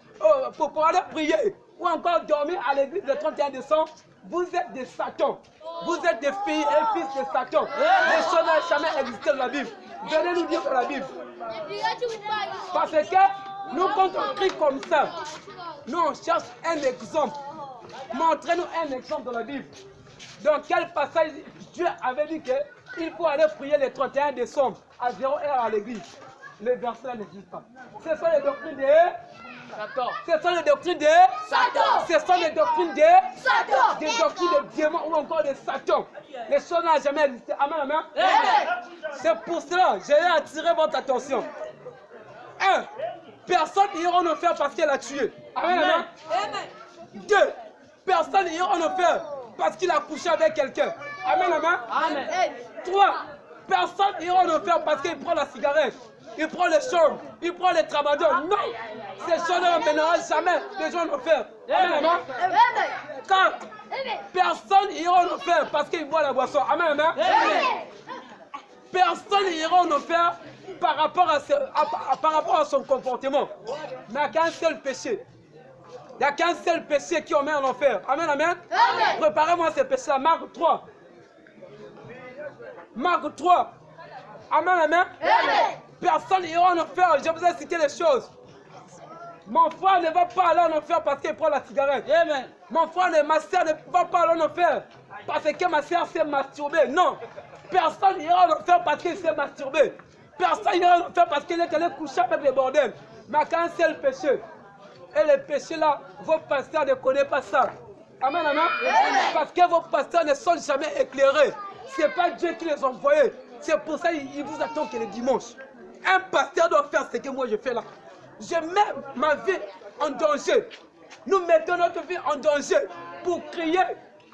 pour aller prier ou encore dormir à l'église le 31 décembre, vous êtes des Satan. Vous êtes des filles et fils de Satan. Les choses n'ont jamais existé dans la Bible. Venez nous dire dans la Bible. Parce que nous, quand on prie comme ça, nous on cherche un exemple. Montrez-nous un exemple dans la Bible. Dans quel passage Dieu avait dit qu'il faut aller prier le 31 décembre à 0 heure à l'église? Le verset n'existe pas. Ce sont les doctrines de Satan. Ce sont les doctrines de Satan. Ce sont les doctrines de Satan. des doctrines de démons ou encore de Satan. Les choses n'ont jamais existé. Amen, amen. C'est pour cela que j'ai attiré votre attention. 1. Personne n'ira en enfer parce qu'elle a tué. Amen, amen. 2. Personne n'ira en enfer parce qu'il a couché avec quelqu'un. Amen, amen. Amen. 3. Personne n'ira en enfer parce qu'il prend la cigarette, il prend les chambres, il prend les tramadors. Non, ces choses ne mèneront jamais les gens en enfer. Amen, amen. 4. Personne n'ira en enfer parce qu'il boit la boisson. Amen, amen. Personne n'ira en enfer par rapport à son comportement. Il n'y a qu'un seul péché. Il n'y a qu'un seul péché qui en met en enfer. Amen, amen. Préparez-moi ce péché-là. Marc 3. Marc 3. Amen, amen. Personne n'ira en enfer. Je vous ai cité les choses. Mon frère ne va pas aller en enfer parce qu'il prend la cigarette. Amen. Mon frère, ma soeur ne va pas aller en enfer parce que ma soeur s'est masturbée. Non. Personne n'ira en enfer parce qu'il s'est masturbé. Personne n'ira en enfer parce qu'il est allé coucher avec les bordels. Mais qu'un seul péché. Et les péchés là, vos pasteurs ne connaissent pas ça. Amen, amen. Parce que vos pasteurs ne sont jamais éclairés. Ce n'est pas Dieu qui les a envoyés. C'est pour ça qu'il vous attend que le dimanche. Un pasteur doit faire ce que moi je fais là. Je mets ma vie en danger. Nous mettons notre vie en danger pour crier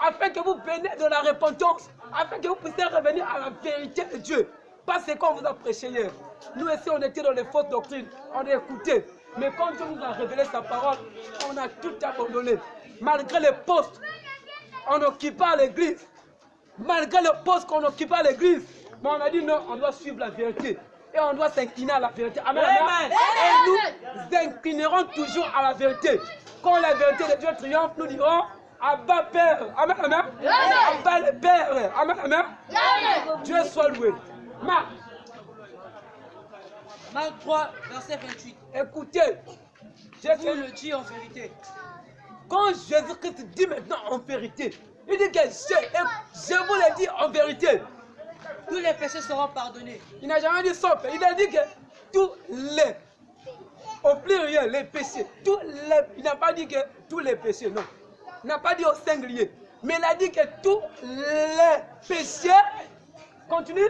afin que vous veniez de la repentance, afin que vous puissiez revenir à la vérité de Dieu. Pas ce qu'on vous a prêché hier. Nous ici on était dans les fausses doctrines, on a écouté. Mais quand Dieu nous a révélé sa parole, on a tout abandonné. Malgré les postes, on occupait à l'église. Malgré le poste qu'on occupait à l'église, mais on a dit non, on doit suivre la vérité. Et on doit s'incliner à la vérité. Amen. Amen. Et nous inclinerons toujours à la vérité. Quand la vérité de Dieu triomphe, nous dirons Abba Père. Amen. Amen. Abba le Père. Amen. Amen. Dieu soit loué. Marc. Marc 3, verset 28. Écoutez, Je vous le dis en vérité. quand Jésus-Christ dit maintenant en vérité, il dit que je vous l'ai dit en vérité. Tous les péchés seront pardonnés. Il n'a jamais dit sauf. Il a dit que tous les, au pluriel, les péchés, il n'a pas dit que tous les péchés, non. Il n'a pas dit au singulier. Mais il a dit que tous les péchés, continue,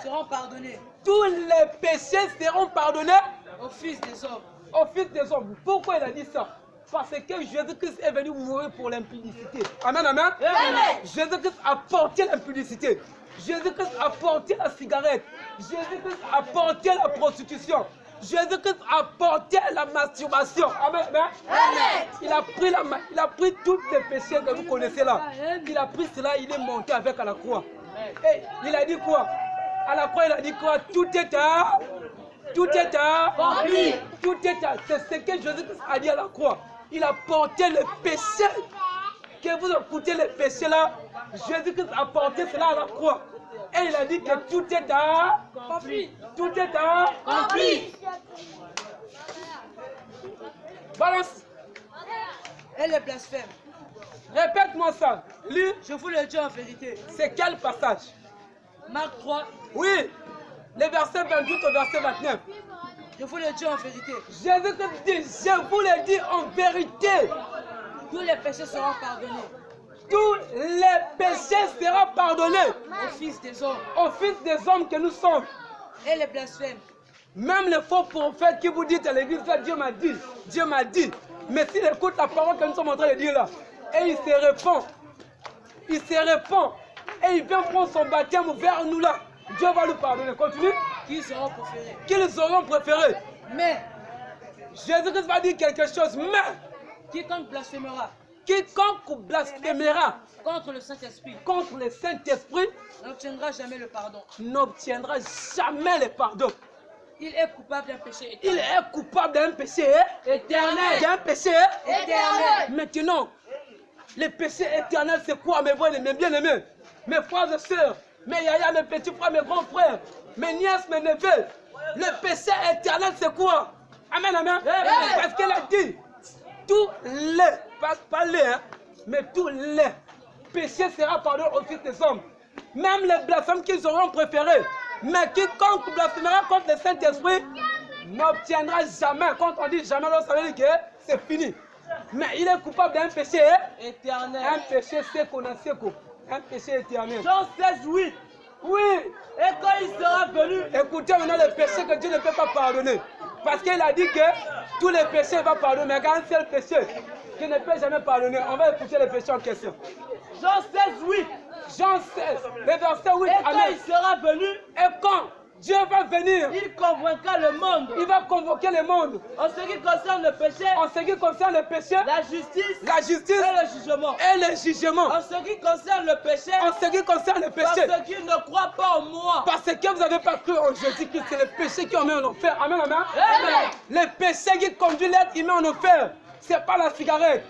Seront pardonnés tous les péchés seront pardonnés au Fils des hommes. au Fils des hommes. Pourquoi il a dit ça? Parce que Jésus-Christ est venu mourir pour l'impudicité. Amen, amen. Jésus-Christ a porté l'impudicité. Jésus-Christ a porté la cigarette. Jésus-Christ a porté la prostitution. Jésus-Christ a porté la masturbation. Amen, amen. Il a pris tous les péchés que vous connaissez là. Il a pris cela, il est monté avec à la croix. Et il a dit quoi? À la croix, il a dit quoi? Tout est à Rempli. Tout est à. C'est ce que Jésus-Christ a dit à la croix. Il a porté les péchés. Que vous écoutez les péchés là, Jésus-Christ a porté cela à la croix. Et il a dit que tout est à. Tout est à. Rempli. Balance. Et les blasphèmes. Répète-moi ça. Lis. Je vous le dis en vérité. C'est quel passage? Marc 3, Oui. Les versets 28 au verset 29. je vous le dis en vérité. Jésus-Christ dit, je vous le dis en vérité. Tous les péchés seront pardonnés Tous les péchés seront pardonnés au Fils des hommes. au Fils des hommes que nous sommes. Et les blasphèmes. Même les faux prophètes qui vous disent à l'église, Dieu m'a dit, Dieu m'a dit. Mais s'il écoute la parole que nous sommes en train de dire là, et il se répand, et il vient prendre son baptême vers nous là, Dieu va nous pardonner. Continue. Qui seront préférés. Qu'ils auront préféré. Mais Jésus-Christ va dire quelque chose, mais quiconque blasphémera quiconque blasphémera contre le Saint-Esprit contre le Saint-Esprit n'obtiendra jamais le pardon. n'obtiendra jamais le pardon. Il est coupable d'un péché Il éternel. est coupable d'un péché Éternel. D'un péché Éternel. Maintenant, le péché éternel, c'est quoi, mes bien-aimés, mes frères et sœurs, mes yaya, mes petits frères, mes grands frères, mes nièces, mes neveux? Le péché éternel, c'est quoi? Amen, amen. Parce qu'elle a dit, tous les, pas les, hein, mais tous les péchés sera pardonné au Fils des hommes. Même les blasphèmes qu'ils auront préférés. Mais quiconque blasphémera contre le Saint-Esprit n'obtiendra jamais. Quand on dit jamais, ça veut dire que c'est fini. Mais il est coupable d'un péché Éternel. Un péché seco, un péché éternel. Jean 16, 8. Oui. Et quand il sera venu, Écoutez maintenant le péché que Dieu ne peut pas pardonner. Parce qu'il a dit que tous les péchés il va pardonner. Mais qu'un seul péché qu'il ne peut jamais pardonner. On va écouter le péché en question. Jean 16, 8. Jean 16, le verset 8. Et quand Amen. il sera venu, Et quand Dieu va venir, il convaincra le monde. il va convoquer le monde. En ce qui concerne le péché, En ce qui concerne le péché, la justice la justice et le jugement. et le jugement. En ce qui concerne le péché, En ce qui concerne le péché, parce qu'ils ne croient pas en moi. parce que vous n'avez pas cru en Jésus-Christ, c'est le péché qui emmène en enfer. Amen, amen. Amen. Le péché qui conduit l'être humain en enfer, c'est pas la cigarette.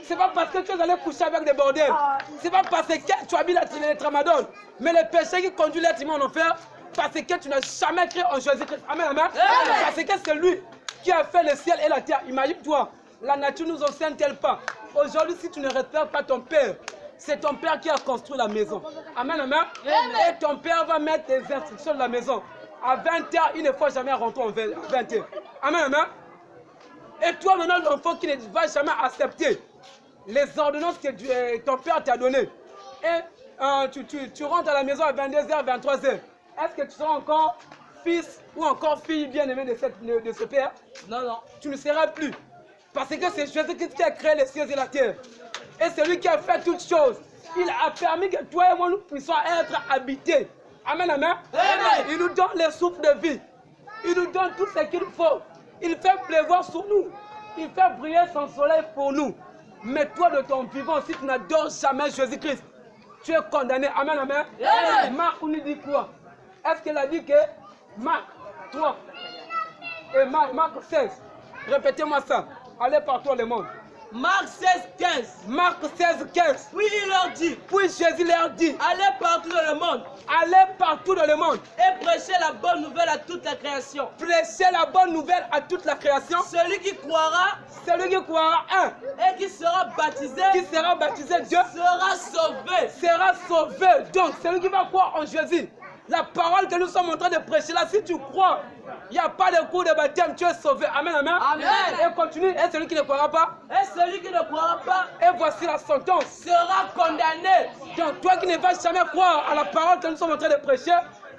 C'est pas parce que tu es allé coucher avec des bordels. C'est pas parce que tu habites la tramadol. Mais le péché qui conduit l'être humain en enfer, parce que tu n'as jamais cru en Jésus-Christ. Amen, amen. Parce que c'est lui qui a fait le ciel et la terre. Imagine-toi, la nature nous enseigne-t-elle pas? Aujourd'hui, si tu ne respectes pas ton père, c'est ton père qui a construit la maison. Amen, amen. Et ton père va mettre des instructions de la maison. À 20h, il ne faut jamais rentrer en 20h. Amen, amen. Et toi, maintenant, l'enfant qui ne va jamais accepter les ordonnances que ton père t'a données. Et tu rentres à la maison à 22h, 23h. Est-ce que tu seras encore fils ou encore fille bien-aimée de ce père? Non, non. Tu ne seras plus. Parce que c'est Jésus-Christ qui a créé les cieux et la terre. Et c'est lui qui a fait toutes choses. Il a permis que toi et moi nous puissions être habités. Amen, amen. Amen. Il nous donne les souffles de vie. Il nous donne tout ce qu'il faut. Il fait pleuvoir sur nous. Il fait briller son soleil pour nous. Mais toi, de ton vivant, si tu n'adores jamais Jésus-Christ, tu es condamné. Amen, amen. Amen. Marc nous dit quoi? Est-ce qu'elle a dit que Marc 3 et Marc 16, répétez-moi ça, allez partout dans le monde. Marc 16, 15. Marc 16, 15. Puis il leur dit, Puis Jésus leur dit, allez partout dans le monde allez partout dans le monde, et prêchez la bonne nouvelle à toute la création. prêchez la bonne nouvelle à toute la création. Celui qui croira Celui qui croira et qui sera baptisé qui sera baptisé, Dieu sera sauvé. sera sauvé. Donc, celui qui va croire en Jésus, la parole que nous sommes en train de prêcher là, si tu crois, il n'y a pas de cours de baptême, tu es sauvé. Amen, amen. Amen. Et continue. Et celui qui ne croira pas, Et celui qui ne croira pas et voici la sentence. sera condamné. Donc, toi qui ne vas jamais croire à la parole que nous sommes en train de prêcher,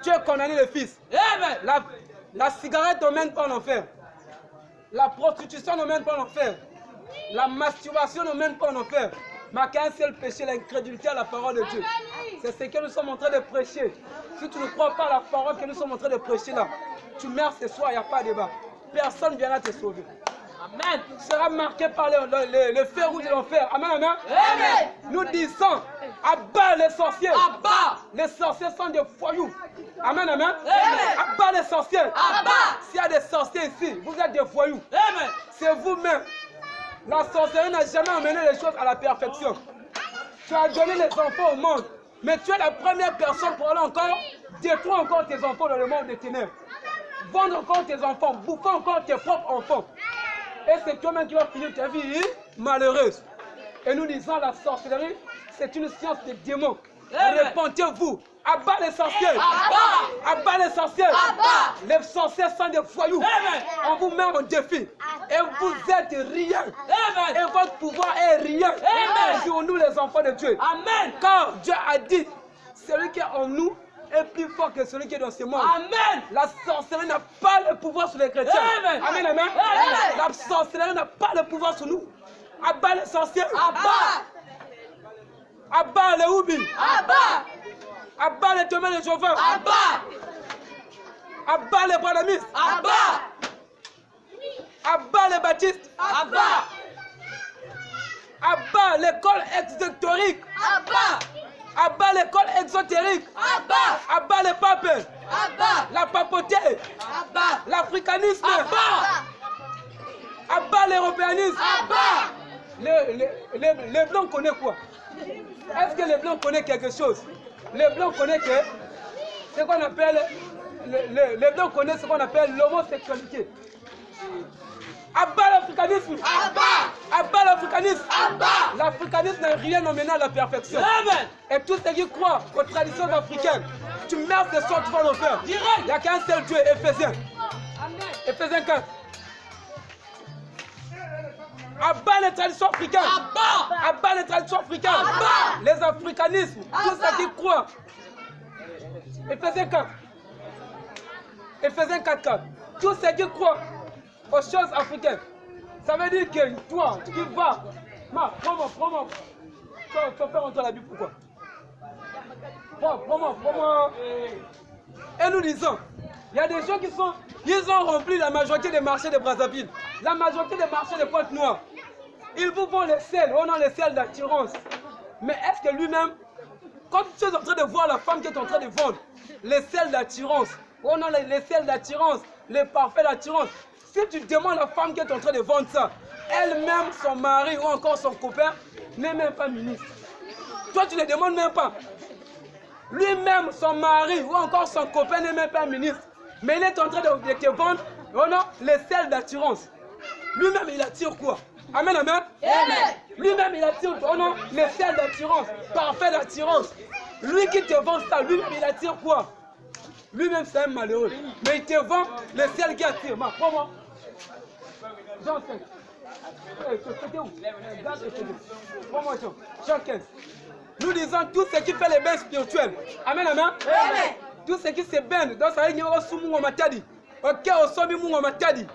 tu es condamné le fils. Amen. La cigarette n'emmène pas en enfer. La prostitution n'emmène pas en enfer. La masturbation n'emmène pas en enfer. Mais qu'un seul péché, l'incrédulité à la parole de Dieu. C'est ce que nous sommes en train de prêcher. Si tu ne crois pas à la parole que nous sommes en train de prêcher là, tu meurs ce soir, il n'y a pas de débat. Personne ne viendra te sauver. Amen. Tu seras marqué par le feu rouge de l'enfer. Amen, amen. Amen. Nous disons, abat les sorciers. Abat. Les sorciers sont des voyous. Amen, amen. Amen. Abat les sorciers. Abat. S'il y a des sorciers ici, vous êtes des voyous. Amen. C'est vous-même. La sorcellerie n'a jamais amené les choses à la perfection. Tu as donné les enfants au monde, mais tu es la première personne pour aller encore détruire encore tes enfants dans le monde des ténèbres. Vendre encore tes enfants, bouffer encore tes propres enfants. Et c'est toi-même qui vas finir ta vie malheureuse. Et nous disons la sorcellerie, c'est une science de démons. Amen. Repentez-vous. Abat les sorciers. Abat. Abat les sorciers. Abat. Les sorciers sont des voyous. Amen. On vous met en défi. Et vous êtes rien. Amen. Et votre pouvoir est rien. Amen. Sur nous les enfants de Dieu. Amen. Car Dieu a dit, celui qui est en nous est plus fort que celui qui est dans ce monde. Amen. La sorcellerie n'a pas le pouvoir sur les chrétiens. Amen. Amen, amen. Amen. La sorcellerie n'a pas le pouvoir sur nous. Abat les sorciers. Abat. Abat les oubis. Abat. Abat les témoins de Jéhovah. Abat. Abat les bradamistes. Abat. Abat les baptistes. Abat. À bas l'école exotérique. À bas. À bas l'école exotérique. À bas. À bas les papes. À bas. La papauté. À bas. L'africanisme. À bas. À bas l'européanisme. À bas. Les blancs connaissent quoi? Est-ce que les blancs connaissent quelque chose? Les blancs connaissent que ce qu'on appelle les blancs connaissent ce qu'on appelle l'homosexualité. À bas l'africanisme. À bas. À bas l'africanisme. À bas. L'africanisme n'est rien nommé à la perfection. Amen. Et tous ceux qui croient aux traditions africaines, tu meurs ce soir, tu vas le faire. Direct. Il n'y a qu'un seul Dieu, Éphésiens. Éphésiens 4. À bas les traditions africaines. À bas. À bas les traditions africaines. À bas. Les africanismes, tous ceux qui croient. Éphésiens 4. Éphésiens 4, 4. Tous ceux qui croient aux choses africaines. Ça veut dire que toi, tu vas. Prends-moi. Tu vas faire entrer la Bible, pourquoi? Prends-moi. Et nous disons, il y a des gens qui sont. Ils ont rempli la majorité des marchés de Brazzaville. La majorité des marchés de Pointe-Noire. Ils vous font les selles, on a les selles d'attirance. Mais est-ce que lui-même, quand tu es en train de voir la femme qui est en train de vendre les selles d'attirance, on a les selles d'attirance, les parfaits d'attirance. Si tu demandes à la femme qui est en train de vendre ça, elle-même, son mari ou encore son copain n'est même pas ministre. Toi, tu ne le demandes même pas. Lui-même, son mari ou encore son copain n'est même pas ministre. Mais il est en train de te vendre les selles d'attirance. Lui-même, il attire quoi? Amen, amen. Amen. Lui-même, il attire les selles d'attirance, parfait d'attirance. Lui qui te vend ça, lui-même, il attire quoi? Lui-même, c'est un malheureux. Mais il te vend les selles qui attirent. Prends-moi. Jean 5. C'était où? Prends-moi Jean. Jean 15. Nous disons tout ce qui fait les bains spirituels. Amen, amen. Amen. Tout ce qui se baigne dans sa ligne au soumou matadi. Ok, au somi mou matadi.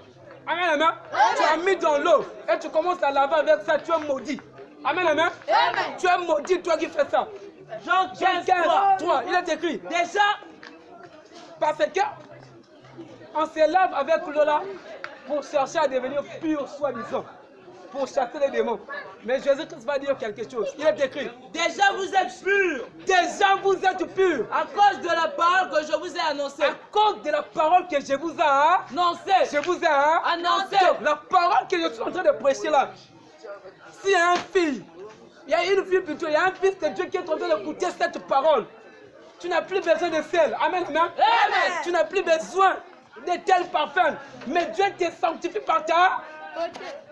Amen, amen. Tu as mis dans l'eau et tu commences à laver avec ça, tu es maudit. Amen, amen. Amen. Tu es maudit, toi qui fais ça. Jean 15, 3, il est écrit. Déjà, Parce que on se lave avec l'eau là pour chercher à devenir pur, soi-disant. Pour chasser les démons. Mais Jésus-Christ va dire quelque chose. Il est écrit. déjà vous êtes purs Déjà vous êtes purs. à cause de la parole que je vous ai annoncée. À cause de la parole que je vous ai Annoncée. annoncée. La parole que je suis en train de prêcher là. S'il y a une fille, il y a une fille plutôt, il y a un fils de Dieu qui est en train d'écouter cette parole. Tu n'as plus besoin de sel. Amen, amen. Amen. Tu n'as plus besoin de tel parfum. Mais Dieu te sanctifie par ta.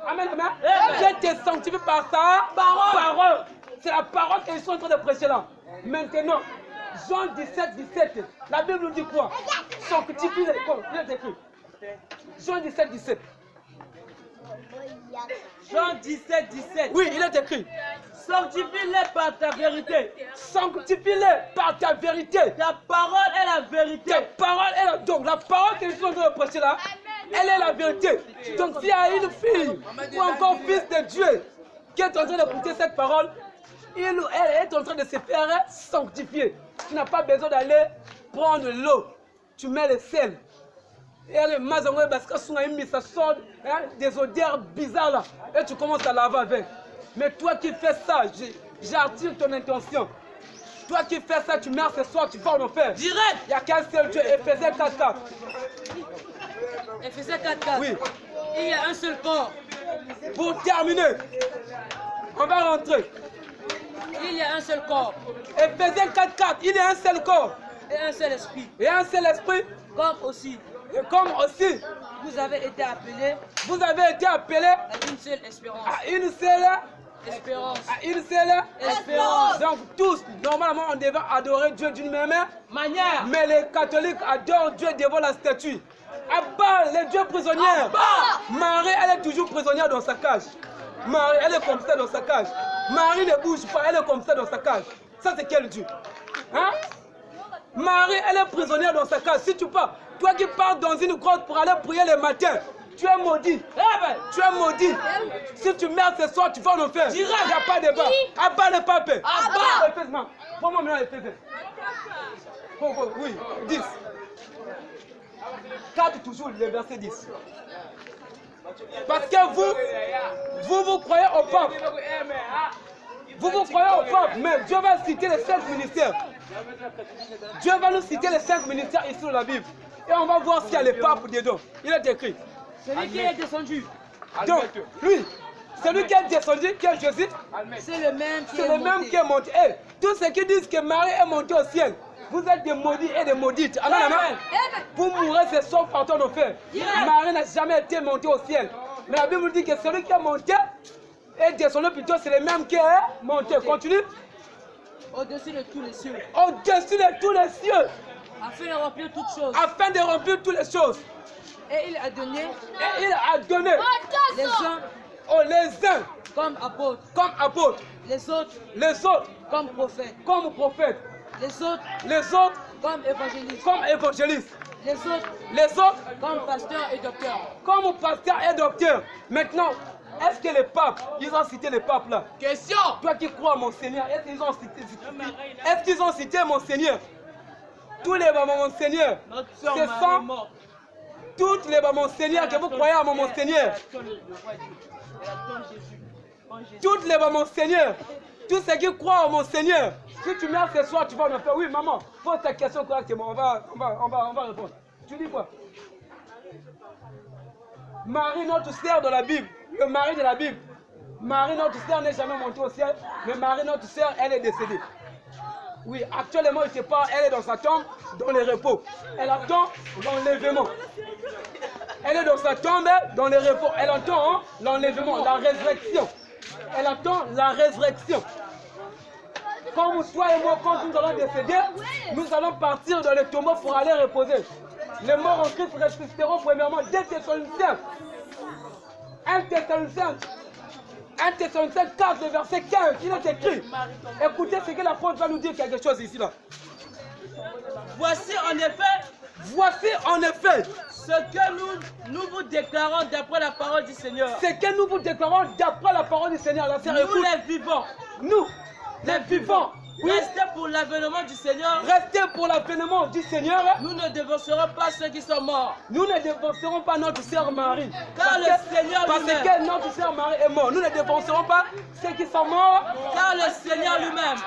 Amen, amen. Amen. Dieu te sanctifie par sa parole. C'est la parole que je suis en train de prêcher là. Maintenant, Jean 17, 17. La Bible nous dit quoi? Sanctifie l'école. Il est écrit. Jean 17, 17. Jean 17, 17. Oui, il est écrit. Sanctifie-les par ta vérité. Sanctifie-les par ta vérité. Ta parole est la vérité. Ta parole est la... Donc la parole que je suis en train de prêcher là, elle est la vérité. Donc s'il y a une fille ou encore fils de Dieu qui est en train d'écouter cette parole, il ou elle est en train de se faire sanctifier. Tu n'as pas besoin d'aller prendre l'eau. Tu mets le sel. Et ça sort des odeurs bizarres là. Et tu commences à laver avec. Mais toi qui fais ça, j'attire ton intention. Toi qui fais ça, tu meurs ce soir, tu vas en enfer. Direct. Il n'y a qu'un seul Dieu, Éphésiens 4, 4. Éphésiens 4, 4. Oui. Il y a un seul corps. Pour terminer, on va rentrer. Il y a un seul corps. Éphésiens 4, 4, il y a un seul corps. Et un seul esprit. Et un seul esprit. Comme aussi, Et comme aussi, vous avez été appelés vous avez été appelés à une seule espérance. à une seule Espérance. à une seule Espérance. Donc tous, normalement, on devait adorer Dieu d'une même Manière. mais les catholiques adorent Dieu devant la statue. Abba, les dieux prisonniers. Marie, elle est toujours prisonnière dans sa cage. Marie, elle est comme ça dans sa cage. Marie ne bouge pas, elle est comme ça dans sa cage. Ça, c'est quel Dieu? Hein? Marie, elle est prisonnière dans sa cage. Si tu pars, toi qui pars dans une grotte pour aller prier le matin, tu es maudit. Tu es maudit. Si tu meurs ce soir, tu vas en enfer. Il n'y a pas de débat. Abba le pape. Abba. Prends-moi maintenant Éphésiens. Oui, 10. 4 toujours, le verset 10. Parce que vous croyez au pape. Vous croyez au pape, mais Dieu va citer les 5 ministères. Dieu va nous citer les 5 ministères ici dans la Bible. Et on va voir s'il y a les papes dedans. Il est écrit. Celui qui est descendu. Donc, lui, celui qui est descendu, qui est Jésus, C'est le même qui c'est est le même monté. qui est monté. Et tous ceux qui disent que Marie est montée au ciel, vous êtes des maudits et des maudites. Amen, amen. Vous mourrez, c'est sauf par ton enfer. Marie n'a jamais été montée au ciel. Mais la Bible dit que celui qui est monté et descendu plutôt, c'est le même qui est monté. Continue. Au-dessus de tous les cieux. Au-dessus de tous les cieux, Afin de remplir toutes choses. afin de remplir toutes les choses. Et il a donné Et il a donné les uns les uns comme apôtres, comme apôtres, les autres les autres comme prophètes, comme prophètes, les autres les autres comme évangélistes, comme évangélistes, les autres comme pasteurs et docteurs. pasteurs et docteurs. Maintenant, est-ce que les papes, ils ont cité les papes là? Question. Toi qui crois à mon Seigneur, est-ce qu'ils ont cité mon Seigneur? Tous les mamans, mon Seigneur, Notre sœur c'est Marie est sans morte. toutes les mamans, Seigneur, que vous croyez à mon Seigneur. Toutes les mamans, Seigneur, tous ceux qui croient à mon Seigneur. Si tu meurs ce soir, tu vas me faire. Oui, maman, pose ta question correctement. On va répondre. Tu dis quoi? Marie, notre sœur de la Bible, le mari de la Bible. Marie, notre sœur, n'est jamais montée au ciel, mais Marie, notre sœur, elle est décédée. Oui, actuellement, il ne sait pas, elle est dans sa tombe, dans le repos. Elle attend l'enlèvement. Elle est dans sa tombe, dans le repos. Elle attend l'enlèvement, la résurrection. Elle attend la résurrection. Comme toi et moi, quand nous allons décéder, nous allons partir dans le tombeau pour aller reposer. Les morts en Christ ressusciteront premièrement. 2 Thessaloniciens. 1 Thessaloniciens 4, le verset 15, il est écrit. Écoutez ce que l'apôtre va nous dire quelque chose ici là. Voici en effet ce que nous vous déclarons d'après la parole du Seigneur. Ce que nous vous déclarons d'après la parole du Seigneur. La sœur, Nous écoute. les vivants. Nous, les vivants. Oui, Restez pour l'avènement du Seigneur. restez pour l'avènement du Seigneur. Nous ne dévancerons pas ceux qui sont morts. Nous ne défoncerons pas notre sœur Marie. Car le Seigneur parce lui-même. que notre sœur Marie est morte. Nous ne défoncerons pas ceux qui sont morts. Car le Seigneur lui-même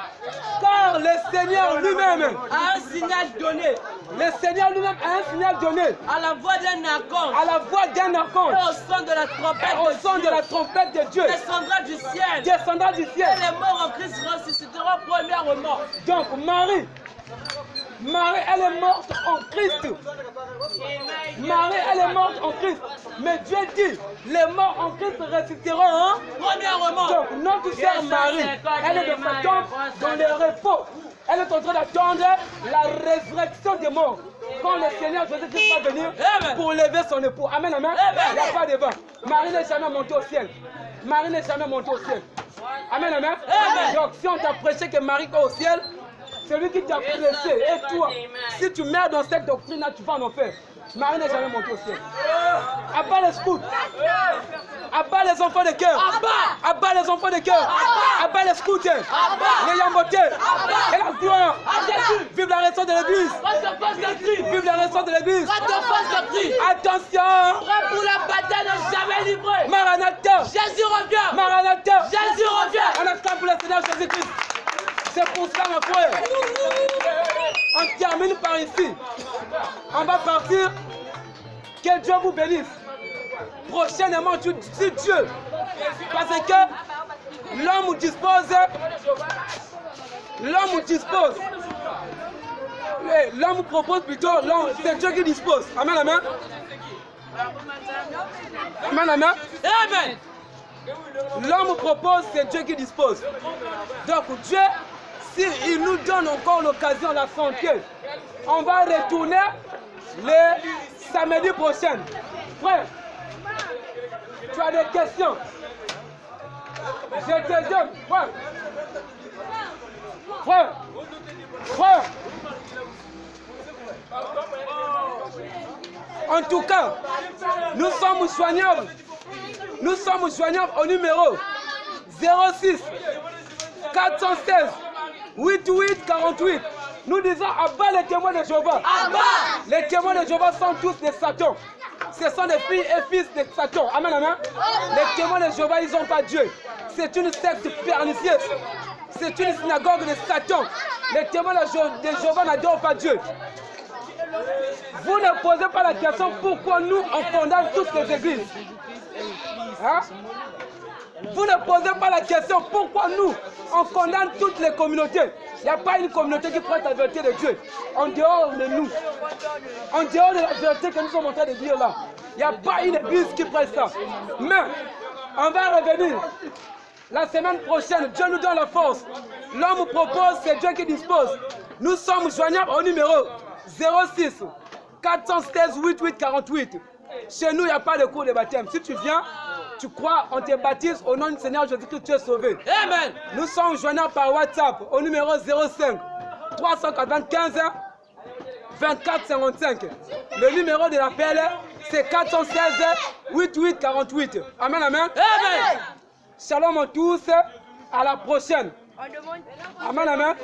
Car le Seigneur lui-même, a un signal donné le Seigneur lui-même a un signal donné à la voix d'un archange à la voix d'un et archange. au son de la trompette Au son de la trompette de Dieu, descendra du ciel. descendra du Et ciel. les morts en Christ ressusciteront premièrement. Donc Marie, elle est morte en Christ. Marie, elle est morte en Christ. Mais Dieu dit, les morts en Christ ressusciteront. Premièrement. Donc notre sœur Marie, elle est dans sa tombe, dans le repos. Elle est en train d'attendre la résurrection des morts. Quand le Seigneur Jésus-Christ va venir pour lever son époux. Amen, amen. Il n'y a pas de débat. Marie n'est jamais montée au ciel. Marie n'est jamais montée au ciel. Amen, amen. Donc si on t'a prêché que Marie est au ciel, celui qui t'a prêché et toi, si tu meurs dans cette doctrine-là, tu vas en enfer. Marie n'est jamais montée au ciel. Abat les scouts. Abat les enfants de cœur. Abat les enfants de cœur. Abat les scouts. Les yambotés. Et la gloire. Vive la résurrection de l'église. Vive la résurrection de l'église. Attention. Prêt pour la bataille ne jamais livré. Maranatha. Jésus revient. Maranatha. Jésus revient. On acclame pour le Seigneur Jésus-Christ. C'est pour ça, ma frère. On termine par ici. On va partir. Que Dieu vous bénisse. Prochainement, tu dis Dieu. Parce que l'homme dispose. L'homme dispose. L'homme propose plutôt. C'est Dieu qui dispose. Amen, amen. Amen, amen. Amen. L'homme propose, c'est Dieu qui dispose. Donc Dieu, s'il nous donne encore l'occasion, la santé, on va retourner le samedi prochain. Frère, tu as des questions? Je te donne, frère. Frère. Frère. En tout cas, nous sommes joignables. Nous sommes joignables au numéro 06 416 88 48. Nous disons abat les témoins de Jéhovah. Les témoins de Jéhovah sont tous des Satan. Ce sont des filles et fils de Satan. Amen, amen. Les témoins de Jéhovah, ils n'ont pas Dieu. C'est une secte pernicieuse. C'est une synagogue de Satan. Les témoins de Jéhovah n'adorent pas Dieu. Vous ne posez pas la question pourquoi nous, on condamne toutes les églises. Hein? Vous ne posez pas la question pourquoi nous, on condamne toutes les communautés. Il n'y a pas une communauté qui prête la vérité de Dieu en dehors de nous. En dehors de la vérité que nous sommes en train de dire là. Il n'y a pas une église qui prête ça. Mais on va revenir. La semaine prochaine, Dieu nous donne la force. L'homme propose, c'est Dieu qui dispose. Nous sommes joignables au numéro 06 416 88 48. Chez nous, il n'y a pas de cours de baptême. Si tu viens, tu crois, on te baptise au nom du Seigneur Jésus-Christ, tu es sauvé. Amen. Nous sommes joignables par WhatsApp au numéro 05 395 24 55. Le numéro de l'appel, c'est 416 88 48. Amen, amen. Amen. Shalom à tous. À la prochaine. Amen, amen.